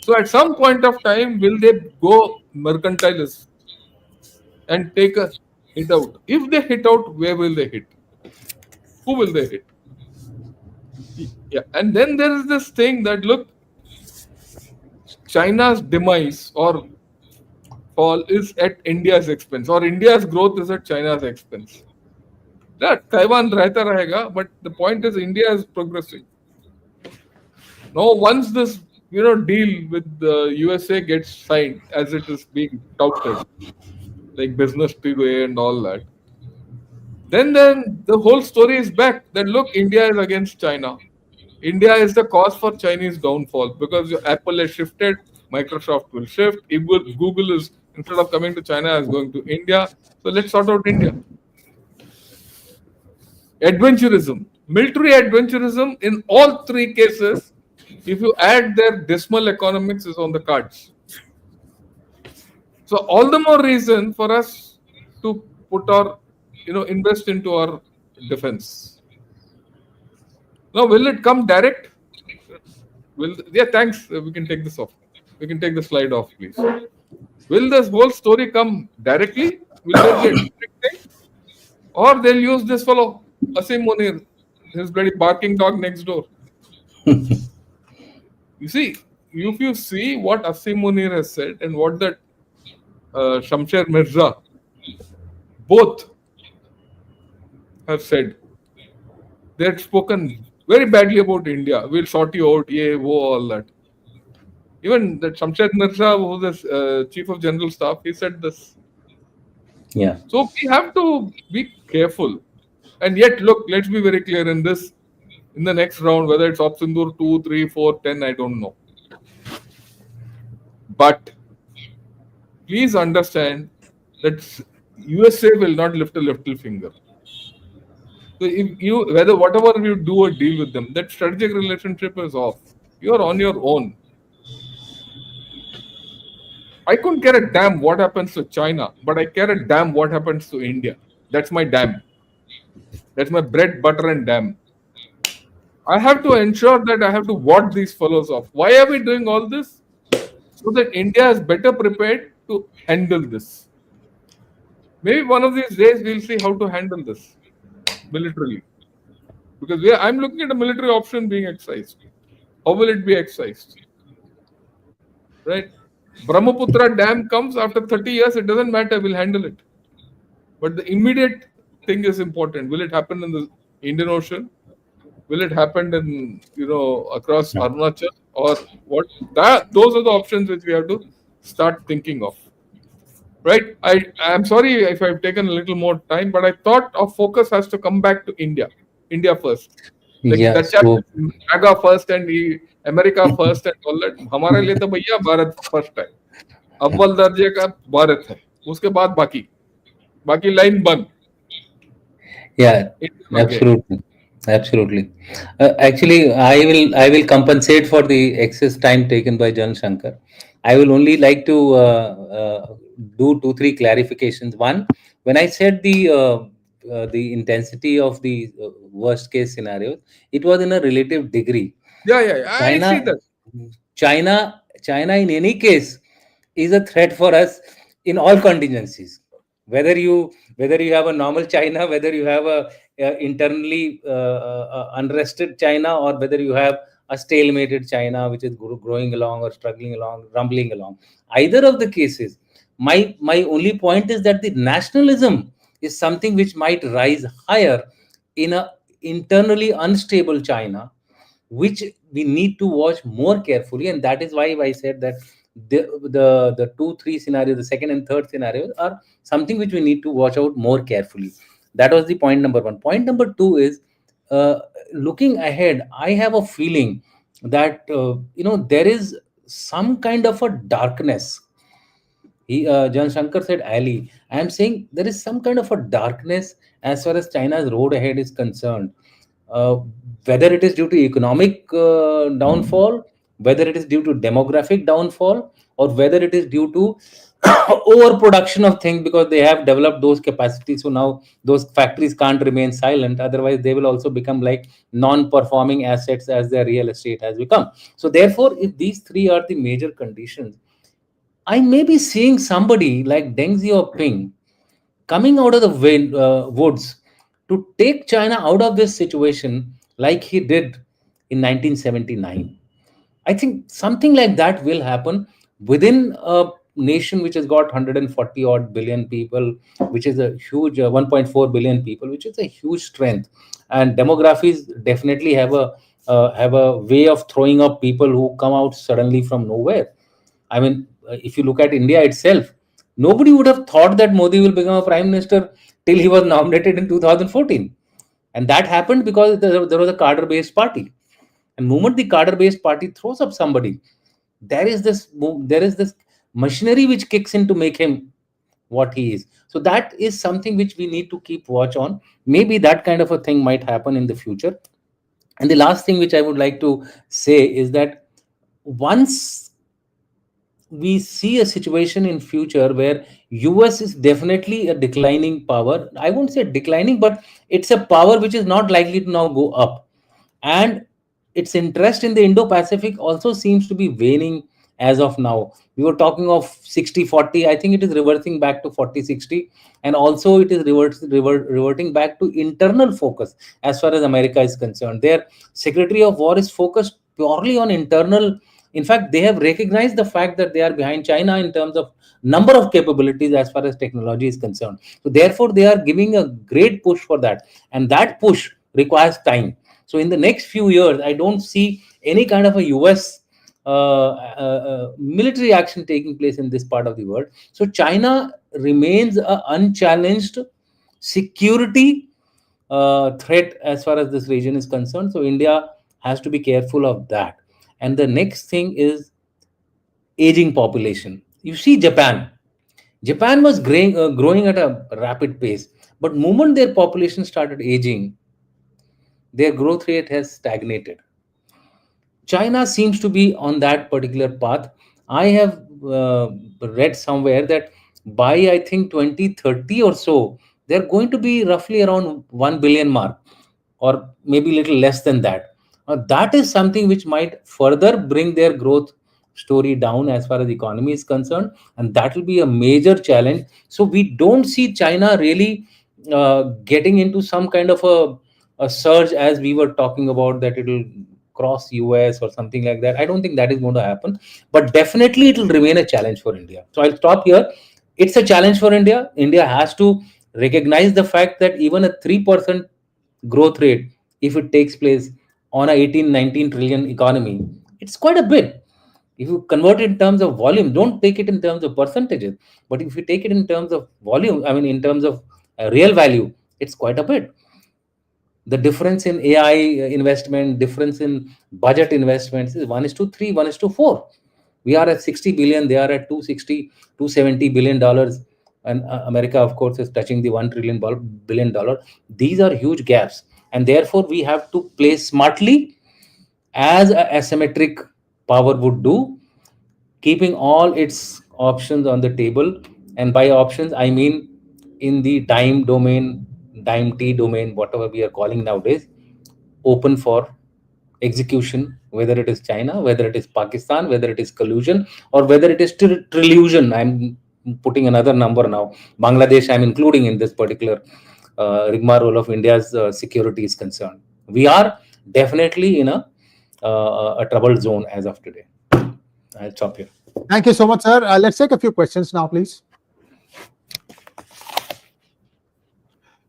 So at some point of time, will they go mercantilist and take a hit out? If they hit out, where will they hit? Who will they hit? Yeah, and then there is this thing that look, China's demise or fall is at India's expense, or India's growth is at China's expense. That Taiwan rehta rahega, but the point is India is progressing. Now, once this deal with the USA gets signed, as it is being touted, like business deal and all that, then the whole story is back. That look, India is against China. India is the cause for Chinese downfall because Apple has shifted, Microsoft will shift, Google is, instead of coming to China, is going to India. So let's sort out India. Adventurism, military adventurism in all 3 cases, if you add their dismal economics, is on the cards. So all the more reason for us to put our, invest into our defense. Now, will it come direct? Thanks. We can take this off. We can take the slide off, please. Will this whole story come directly? Will they get restricted? Or they'll use this fellow, Asim Munir, his bloody barking dog next door. You see, if you see what Asim Munir has said and what that Shamsher Mirza, both have said, they had spoken very badly about India. We'll sort you out, all that. Even that Shamsher Mirza, who was the Chief of General Staff, he said this. Yeah. So we have to be careful. And yet, look, let's be very clear in this. In the next round, whether it's Opsindur 2, 3, 4, 10, I don't know. But please understand that USA will not lift a little finger. So if whatever you do a deal with them, that strategic relationship is off. You are on your own. I couldn't care a damn what happens to China, but I care a damn what happens to India. That's my damn. That's my bread, butter, and damn. I have to ensure that I have to ward these fellows off. Why are we doing all this? So that India is better prepared to handle this. Maybe one of these days we'll see how to handle this militarily. Because I'm looking at a military option being exercised. How will it be exercised? Right? Brahmaputra Dam comes after 30 years, it doesn't matter, we'll handle it. But the immediate thing is important. Will it happen in the Indian Ocean? Will it happen in, across No. Arunachal? Or what? Those are the options which we have to start thinking of. Right? I'm sorry if I've taken a little more time, but I thought our focus has to come back to India. India first. Like Yeah. that chapter, So MAGA first and America first and all that. हमारे लिए तो भैया Bharat first है. अव्वल दर्जे का भारत है. उसके बाद बाकी लाइन बंद. yeah, India आगे. absolutely. Actually, I will compensate for the excess time taken by Jan Shankar. I will only like to do 2-3 clarifications. One, when I said the intensity of the worst case scenarios, it was in a relative degree. Yeah. I see China, that. China in any case is a threat for us in all contingencies. Whether you have a normal China, whether you have a internally unrested China, or whether you have a stalemated China which is growing along or struggling along, rumbling along. Either of the cases, my only point is that the nationalism is something which might rise higher in a internally unstable China, which we need to watch more carefully. And that is why I said that the 2-3 scenarios, the second and third scenarios, are something which we need to watch out more carefully. That was the point number one. Point number two is, looking ahead, I have a feeling that there is some kind of a darkness. Jan Shankar said Ali. I am saying there is some kind of a darkness as far as China's road ahead is concerned. Uh, Whether it is due to economic downfall, whether it is due to demographic downfall, or whether it is due to overproduction of things because they have developed those capacities. So now those factories can't remain silent. Otherwise, they will also become like non-performing assets as their real estate has become. So therefore, if these three are the major conditions, I may be seeing somebody like Deng Xiaoping coming out of the woods to take China out of this situation like he did in 1979. I think something like that will happen within a nation which has got 140 odd billion people, which is a huge 1.4 billion people, which is a huge strength. And demographies definitely have a way of throwing up people who come out suddenly from nowhere. I mean, if you look at India itself, nobody would have thought that Modi will become a prime minister till he was nominated in 2014. And that happened because there was a cadre based party. And moment the cadre based party throws up somebody, there is this machinery which kicks in to make him what he is. So that is something which we need to keep watch on. Maybe that kind of a thing might happen in the future. And the last thing which I would like to say is that once we see a situation in future where US is definitely a declining power, I won't say declining, but it's a power which is not likely to now go up. And its interest in the Indo-Pacific also seems to be waning as of now. We were talking of 60-40. I think it is reversing back to 40-60. And also it is reverting back to internal focus as far as America is concerned. Their Secretary of War is focused purely on internal. In fact, they have recognized the fact that they are behind China in terms of number of capabilities as far as technology is concerned. So therefore, they are giving a great push for that. And that push requires time. So in the next few years, I don't see any kind of a US military action taking place in this part of the world. So China remains a unchallenged security threat as far as this region is concerned. So India has to be careful of that. And the next thing is aging population. You see Japan. Japan was growing at a rapid pace, but moment their population started aging, their growth rate has stagnated. China seems to be on that particular path. I have read somewhere that by I think 2030 or so, they're going to be roughly around 1 billion mark, or maybe a little less than that. That is something which might further bring their growth story down as far as economy is concerned, and that will be a major challenge. So we don't see China really getting into some kind of a surge as we were talking about, that it will cross US or something like that. I don't think that is going to happen, but definitely it will remain a challenge for India. So I'll stop here. It's a challenge for India. India has to recognize the fact that even a 3% growth rate, if it takes place on a 18-19 trillion economy, it's quite a bit. If you convert it in terms of volume, don't take it in terms of percentages, but if you take it in terms of volume, I mean in terms of real value, it's quite a bit. The difference in AI investment, difference in budget investments is 1:3, 1:4. We are at 60 billion, they are at 260, 270 billion dollars, and America, of course, is touching the $1 trillion. These are huge gaps, and therefore we have to play smartly as a asymmetric power would do, keeping all its options on the table. And by options, I mean in the dime domain, dime T domain, whatever we are calling nowadays, open for execution, whether it is China, whether it is Pakistan, whether it is collusion, or whether it is trillusion. I'm putting another number now. Bangladesh, I'm including in this particular rigmarole of India's security is concerned. We are definitely in a troubled zone as of today. I'll stop here. Thank you so much, sir. Let's take a few questions now, please.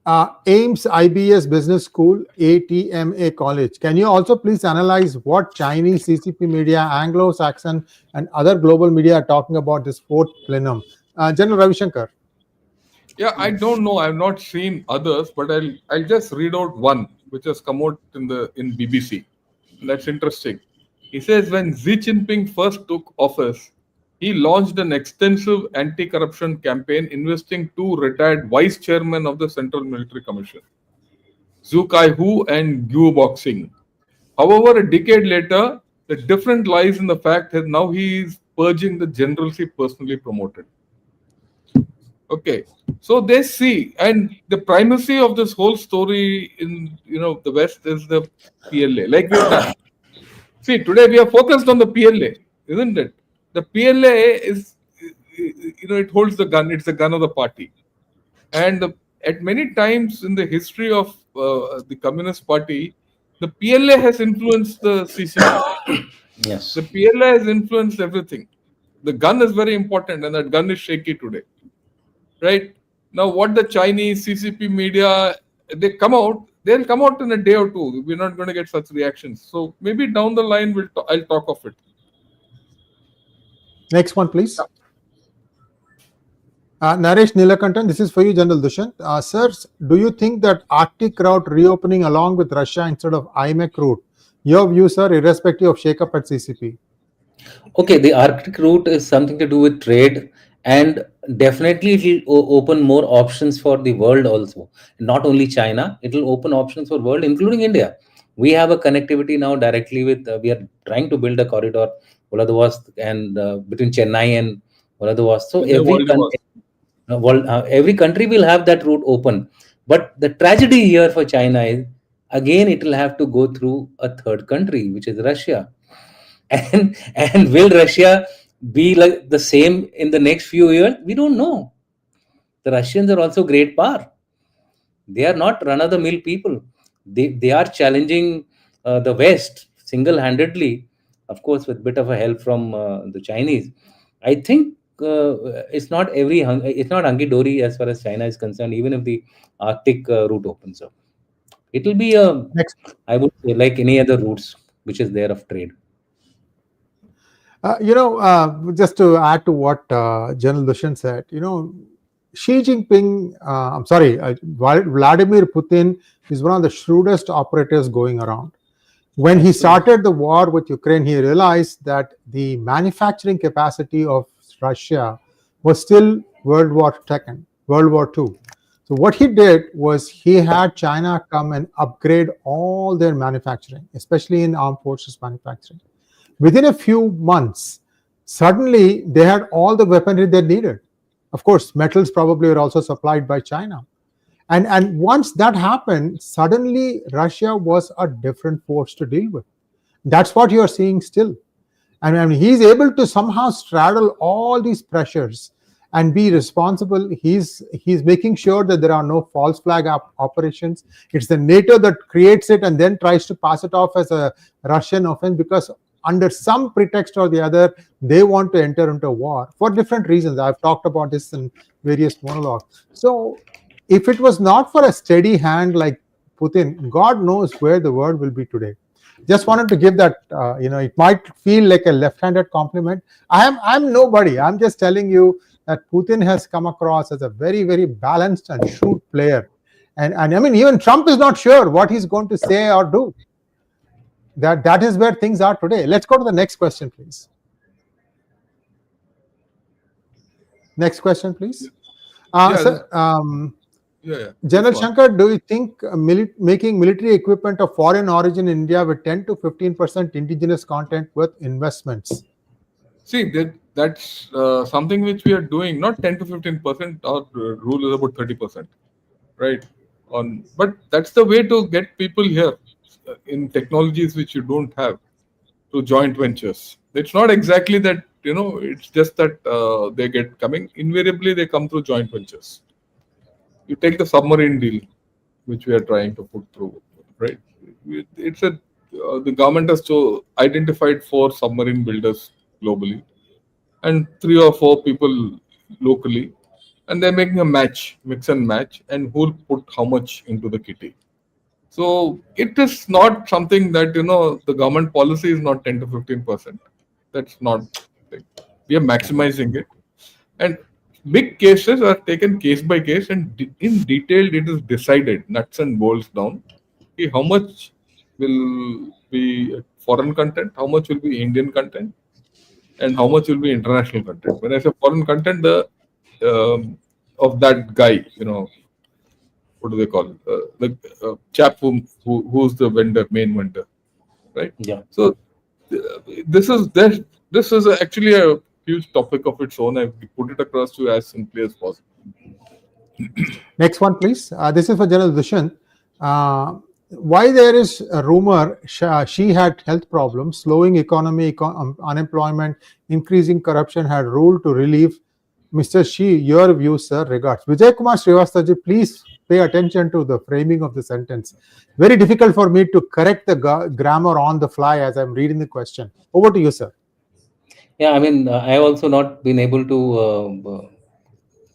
Ames IBS Business School, ATMA College. Can you also please analyze what Chinese CCP media, Anglo-Saxon, and other global media are talking about this fourth plenum? General Ravi Shankar. Yeah, I don't know. I've not seen others, but I'll just read out one which has come out in BBC. That's interesting. He says when Xi Jinping first took office, he launched an extensive anti-corruption campaign investing two retired vice chairmen of the Central Military Commission, Zhu Kai-hu and Gu Boxing. However, a decade later, the difference lies in the fact that now he is purging the generals he personally promoted. Okay, so they see, and the primacy of this whole story in the West is the PLA, like we've done. See, today we are focused on the PLA, isn't it? The PLA is, it holds the gun. It's the gun of the party, and at many times in the history of the Communist Party, the PLA has influenced the CCP. Yes. The PLA has influenced everything. The gun is very important, and that gun is shaky today. Right now, what the Chinese CCP media, they'll come out in a day or two. We're not going to get such reactions. So maybe down the line, I'll talk of it. Next one, please. Naresh Nilakantan, this is for you, General Dushyant. Sirs, do you think that Arctic route reopening along with Russia instead of IMEC route? Your views, sir, irrespective of shake-up at CCP. Okay, the Arctic route is something to do with trade, and definitely it will open more options for the world also. Not only China, it will open options for world, including India. We have a connectivity now directly with, we are trying to build a corridor, Vladivostok, and between Chennai and Vladivostok. So every country will have that route open. But the tragedy here for China is, again, it will have to go through a third country, which is Russia. And will Russia be like the same in the next few years? We don't know. The Russians are also great power. They are not run-of-the-mill people. They are challenging the West single-handedly, of course, with a bit of a help from the Chinese. I think it's not hunky dory as far as China is concerned, even if the Arctic route opens up. It will be I would say, like any other routes which is there of trade. Just to add to what General Dushyant said, Xi Jinping, Vladimir Putin is one of the shrewdest operators going around. When he started the war with Ukraine, he realized that the manufacturing capacity of Russia was still World War II. So what he did was he had China come and upgrade all their manufacturing, especially in armed forces manufacturing. Within a few months, suddenly they had all the weaponry they needed. Of course, metals probably were also supplied by China. And once that happened, suddenly Russia was a different force to deal with. That's what you're seeing still. And I mean, he's able to somehow straddle all these pressures and be responsible. He's making sure that there are no false flag operations. It's the NATO that creates it and then tries to pass it off as a Russian offense, because under some pretext or the other, they want to enter into war for different reasons. I've talked about this in various monologues. So if it was not for a steady hand like Putin, God knows where the world will be today. Just wanted to give that, it might feel like a left-handed compliment. I'm nobody. I'm just telling you that Putin has come across as a very, very balanced and shrewd player. And I mean, even Trump is not sure what he's going to say or do. That is where things are today. Let's go to the next question, please. Next question, please. General Shankar, do you think making military equipment of foreign origin in India with 10 to 15% indigenous content worth investments? See, that's something which we are doing, not 10 to 15%. Our rule is about 30%, right? But that's the way to get people here in technologies which you don't have, to joint ventures. It's not exactly that, it's just that they get coming. Invariably, they come through joint ventures. You take the submarine deal, which we are trying to put through, right? The government has identified 4 submarine builders globally and 3 or 4 people locally, and they're making a mix and match, and who'll put how much into the kitty. So it is not something that, the government policy is not 10 to 15%. That's not. We are maximizing it. And big cases are taken case by case, and in detail it is decided, nuts and bolts down. How much will be foreign content, how much will be Indian content, and how much will be international content. When I say foreign content, the of that guy, what do they call it? The chap who's the main vendor, right? Yeah. So this is actually a huge topic of its own. I put it across to you as simply as possible. Next one, please. This is for General Dushyant. Why there is a rumor she had health problems, slowing economy, unemployment, increasing corruption, had ruled to relieve Mr. Xi. Your views, sir. Regards. Vijay Kumar Srivastav, please pay attention to the framing of the sentence. Very difficult for me to correct the grammar on the fly as I'm reading the question. Over to you, sir. Yeah, I mean, I have also not been able to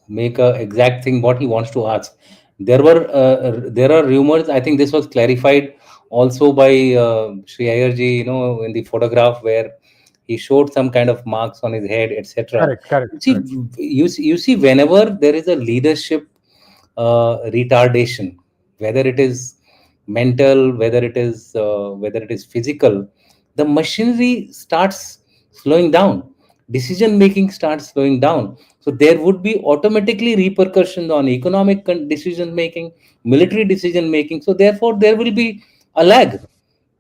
make a exact thing what he wants to ask. There are rumors. I think this was clarified also by Sri Ayerji, in the photograph where he showed some kind of marks on his head, etc. Correct. You see, whenever there is a leadership retardation, whether it is mental, whether it is physical, the machinery starts slowing down. Decision making starts slowing down. So there would be automatically repercussions on economic decision making, military decision making. So therefore, there will be a lag,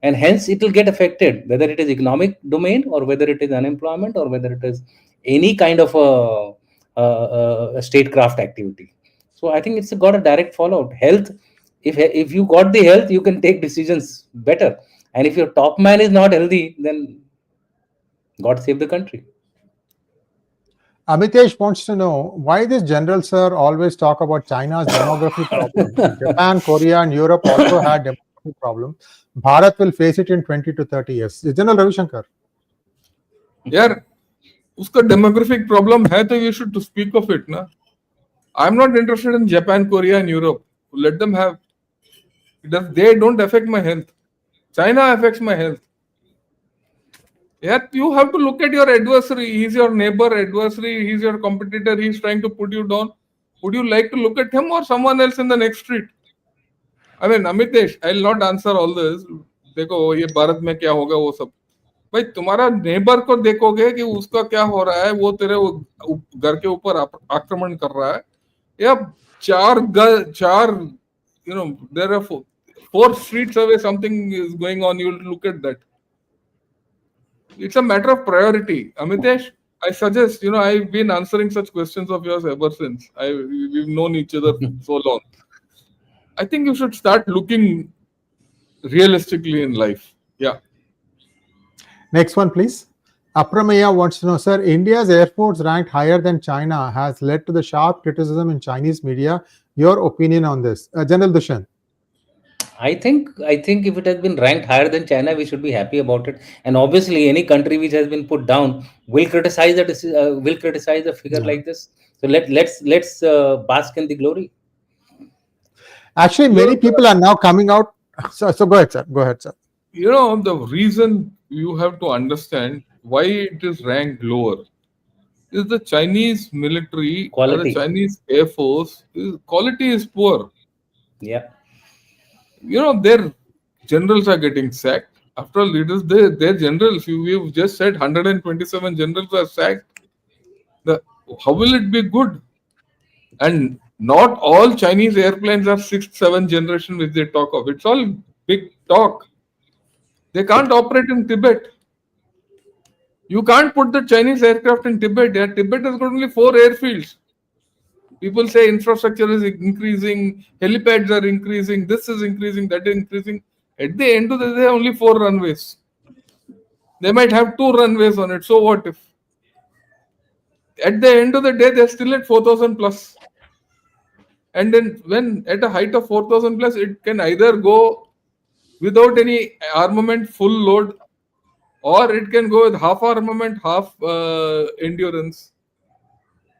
and hence it will get affected, whether it is economic domain or whether it is unemployment or whether it is any kind of a statecraft activity. So I think it's got a direct fallout. Health, if you got the health, you can take decisions better. And if your top man is not healthy, then God save the country. Amitesh wants to know why this general sir always talk about China's demography problem. Japan, Korea, and Europe also had demography problem. Bharat will face it in 20 to 30 years. General Ravi Shankar. Yeah, uska demographic problem hai, to you should to speak of it, na. I'm not interested in Japan, Korea, and Europe. Let them have. They don't affect my health. China affects my health. Yeah, you have to look at your adversary. He's your neighbor, adversary. He's your competitor. He's trying to put you down. Would you like to look at him or someone else in the next street? I mean, Amitesh, I'll not answer all this. देखो ये भारत में क्या होगा वो सब. भाई तुम्हारा neighbour को देखोगे कि उसका क्या हो रहा है, वो तेरे घर के ऊपर आक्रमण कर रहा है, या चार there are 4 streets away something is going on, you'll look at that. It's a matter of priority. Amitesh, I suggest, I've been answering such questions of yours ever since. We've known each other so long. I think you should start looking realistically in life. Yeah. Next one, please. Apramaya wants to know, sir, India's Air Force ranked higher than China has led to the sharp criticism in Chinese media. Your opinion on this? General Dushyant. I think if it has been ranked higher than China, we should be happy about it. And obviously, any country which has been put down will criticize will criticize a figure Yeah. like this. So let's bask in the glory. Actually, many people are now coming out. So go ahead, sir. Go ahead, sir. The reason you have to understand why it is ranked lower is the Chinese military or the Quality. Chinese Air Force quality is poor. Yeah. Their generals are getting sacked. After all, it is their generals. We've just said 127 generals are sacked. How will it be good? And not all Chinese airplanes are 6th, 7th generation which they talk of. It's all big talk. They can't operate in Tibet. You can't put the Chinese aircraft in Tibet. Yeah, Tibet has got only 4 airfields. People say infrastructure is increasing, helipads are increasing, this is increasing, that is increasing. At the end of the day, only 4 runways. They might have 2 runways on it. So what if? At the end of the day, they're still at 4,000 plus. And then when at a height of 4,000 plus, it can either go without any armament, full load, or it can go with half armament, half endurance,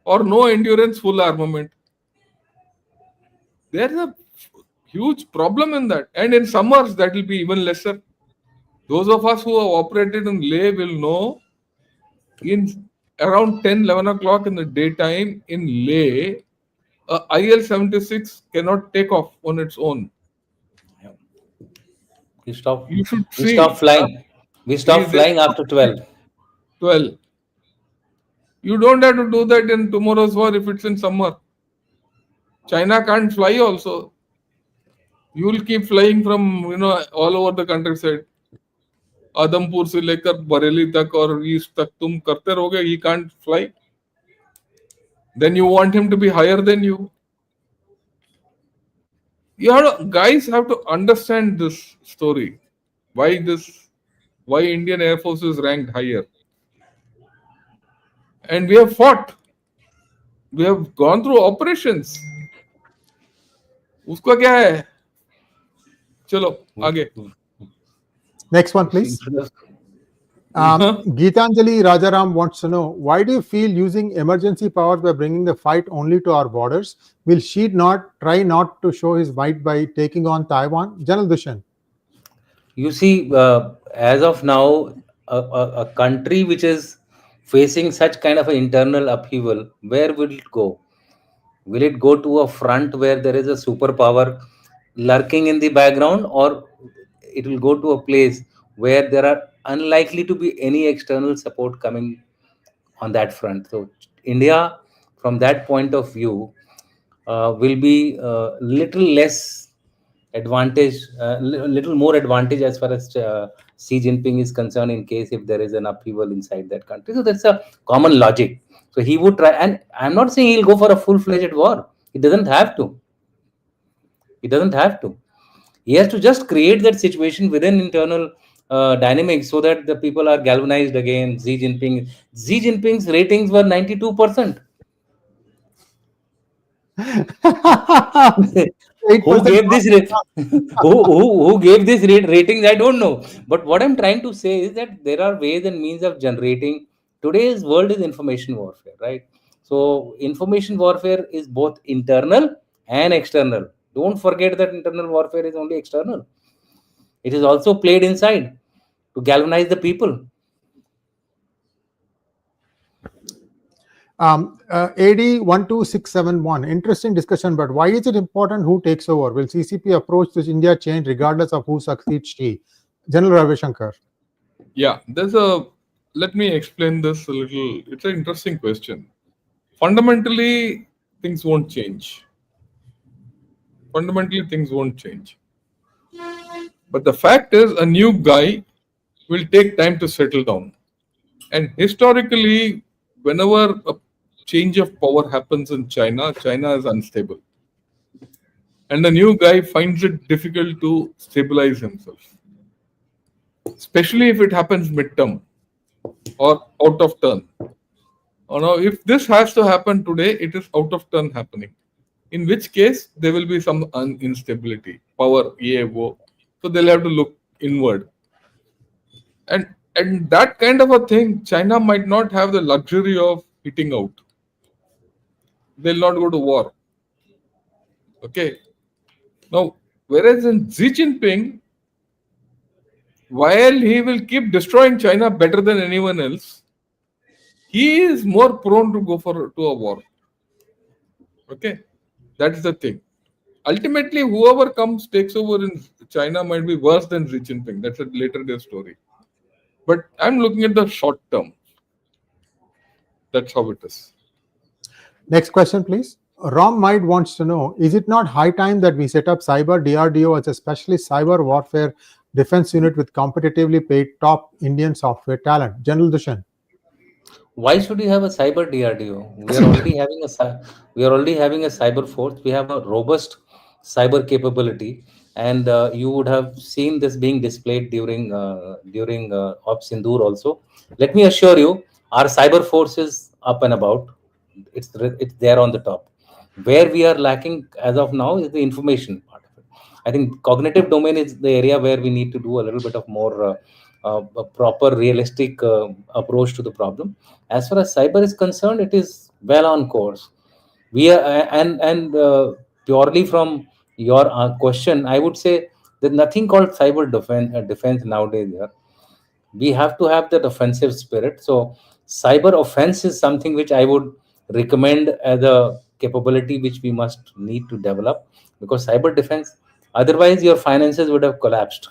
or no endurance, full armament. There's a huge problem in that. And in summers, that will be even lesser. Those of us who have operated in Leh will know in around 10, 11 o'clock in the daytime in Leh, a IL-76 cannot take off on its own. We stop. You should We see. stop flying. We stop flying after 12. 12. You don't have to do that in tomorrow's war if it's in summer. China can't fly also. You will keep flying from all over the countryside. Adampur से लेकर बरेली तक और east तक तुम करते रहोगे. He can't fly. Then you want him to be higher than you. Guys have to understand this story. Why Indian Air Force is ranked higher. And we have fought. We have gone through operations. उसका क्या है? चलो आगे. Next one, please. Geetanjali Rajaram wants to know, why do you feel using emergency powers by bringing the fight only to our borders? Will Xi try not to show his might by taking on Taiwan? General Dushyant. You see, as of now, a country which is facing such kind of an internal upheaval, where will it go? Will it go to a front where there is a superpower lurking in the background, or it will go to a place where there are unlikely to be any external support coming on that front? So India, from that point of view, will be little less advantage, little more advantage as far as Xi Jinping is concerned, in case if there is an upheaval inside that country. So that's a common logic. So he would try, and I'm not saying he'll go for a full-fledged war. He doesn't have to. He doesn't have to. He has to just create that situation within internal dynamics so that the people are galvanized again. Xi Jinping's ratings were 92%. Who gave this who gave this ratings? I don't know. But what I'm trying to say is that there are ways and means of generating. Today's world is information warfare, right? So information warfare is both internal and external. Don't forget that internal warfare is only external. It is also played inside to galvanize the people. AD 12671, interesting discussion, but why is it important who takes over? Will CCP approach this India change regardless of who succeeds Xi? General Ravi Shankar. Yeah, let me explain this a little. It's an interesting question. Fundamentally, things won't change. But the fact is, a new guy will take time to settle down. And historically, whenever a change of power happens in China is unstable. And the new guy finds it difficult to stabilize himself. Especially if it happens midterm. or out of turn. Now, if this has to happen today, it is out of turn happening. In which case, there will be some instability, power, EAO. So they'll have to look inward. And that kind of a thing, China might not have the luxury of hitting out. They'll not go to war. Okay. Now, whereas in Xi Jinping, while he will keep destroying China better than anyone else, he is more prone to go to a war. Okay, that's the thing. Ultimately, whoever takes over in China might be worse than Xi Jinping. That's a later day story. But I'm looking at the short term. That's how it is. Next question, please. Rom Might wants to know, is it not high time that we set up Cyber DRDO as a specialist cyber warfare defense unit with competitively paid top Indian software talent? General Dushyant. Why should you have a cyber DRDO? We are already having a cyber force. We have a robust cyber capability, and you would have seen this being displayed during Op Sindoor also. Let me assure you, our cyber force is up and about. It's there on the top. Where we are lacking as of now is the information part of it. I think cognitive domain is the area where we need to do a little bit of more a proper, realistic approach to the problem. As far as cyber is concerned, it is well on course. We are and purely from your question, I would say there's nothing called cyber defense nowadays. Here, we have to have that offensive spirit. So cyber offense is something which I would recommend as a capability which we must need to develop, because cyber defense, otherwise your finances would have collapsed.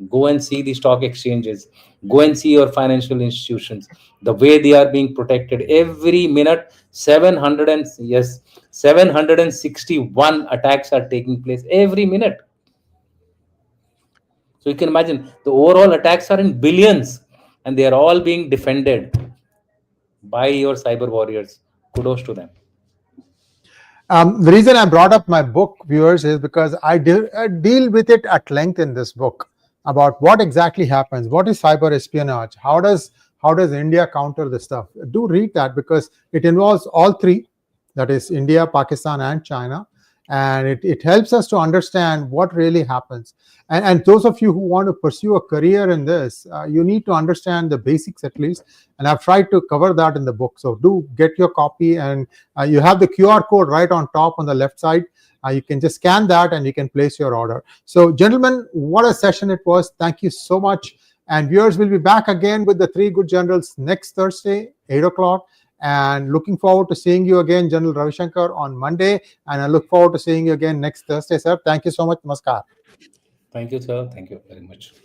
Go and see the stock exchanges, go and see your financial institutions, the way they are being protected every minute. 761 attacks are taking place every minute. So you can imagine the overall attacks are in billions, and they are all being defended by your cyber warriors. Kudos to them. The reason I brought up my book, viewers, is because I deal with it at length in this book about what exactly happens, what is cyber espionage, how does India counter this stuff. Do read that, because it involves all three, that is India, Pakistan, and China, and it helps us to understand what really happens. And those of you who want to pursue a career in this, you need to understand the basics at least, and I've tried to cover that in the book. So do get your copy, and you have the QR code right on top on the left side. You can just scan that and you can place your order. So gentlemen, what a session it was. Thank you so much. And viewers, will be back again with the three good generals next Thursday, 8 o'clock. And looking forward to seeing you again, General Ravi Shankar, on Monday. And I look forward to seeing you again next Thursday, sir. Thank you so much. Namaskar. Thank you, sir. Thank you very much.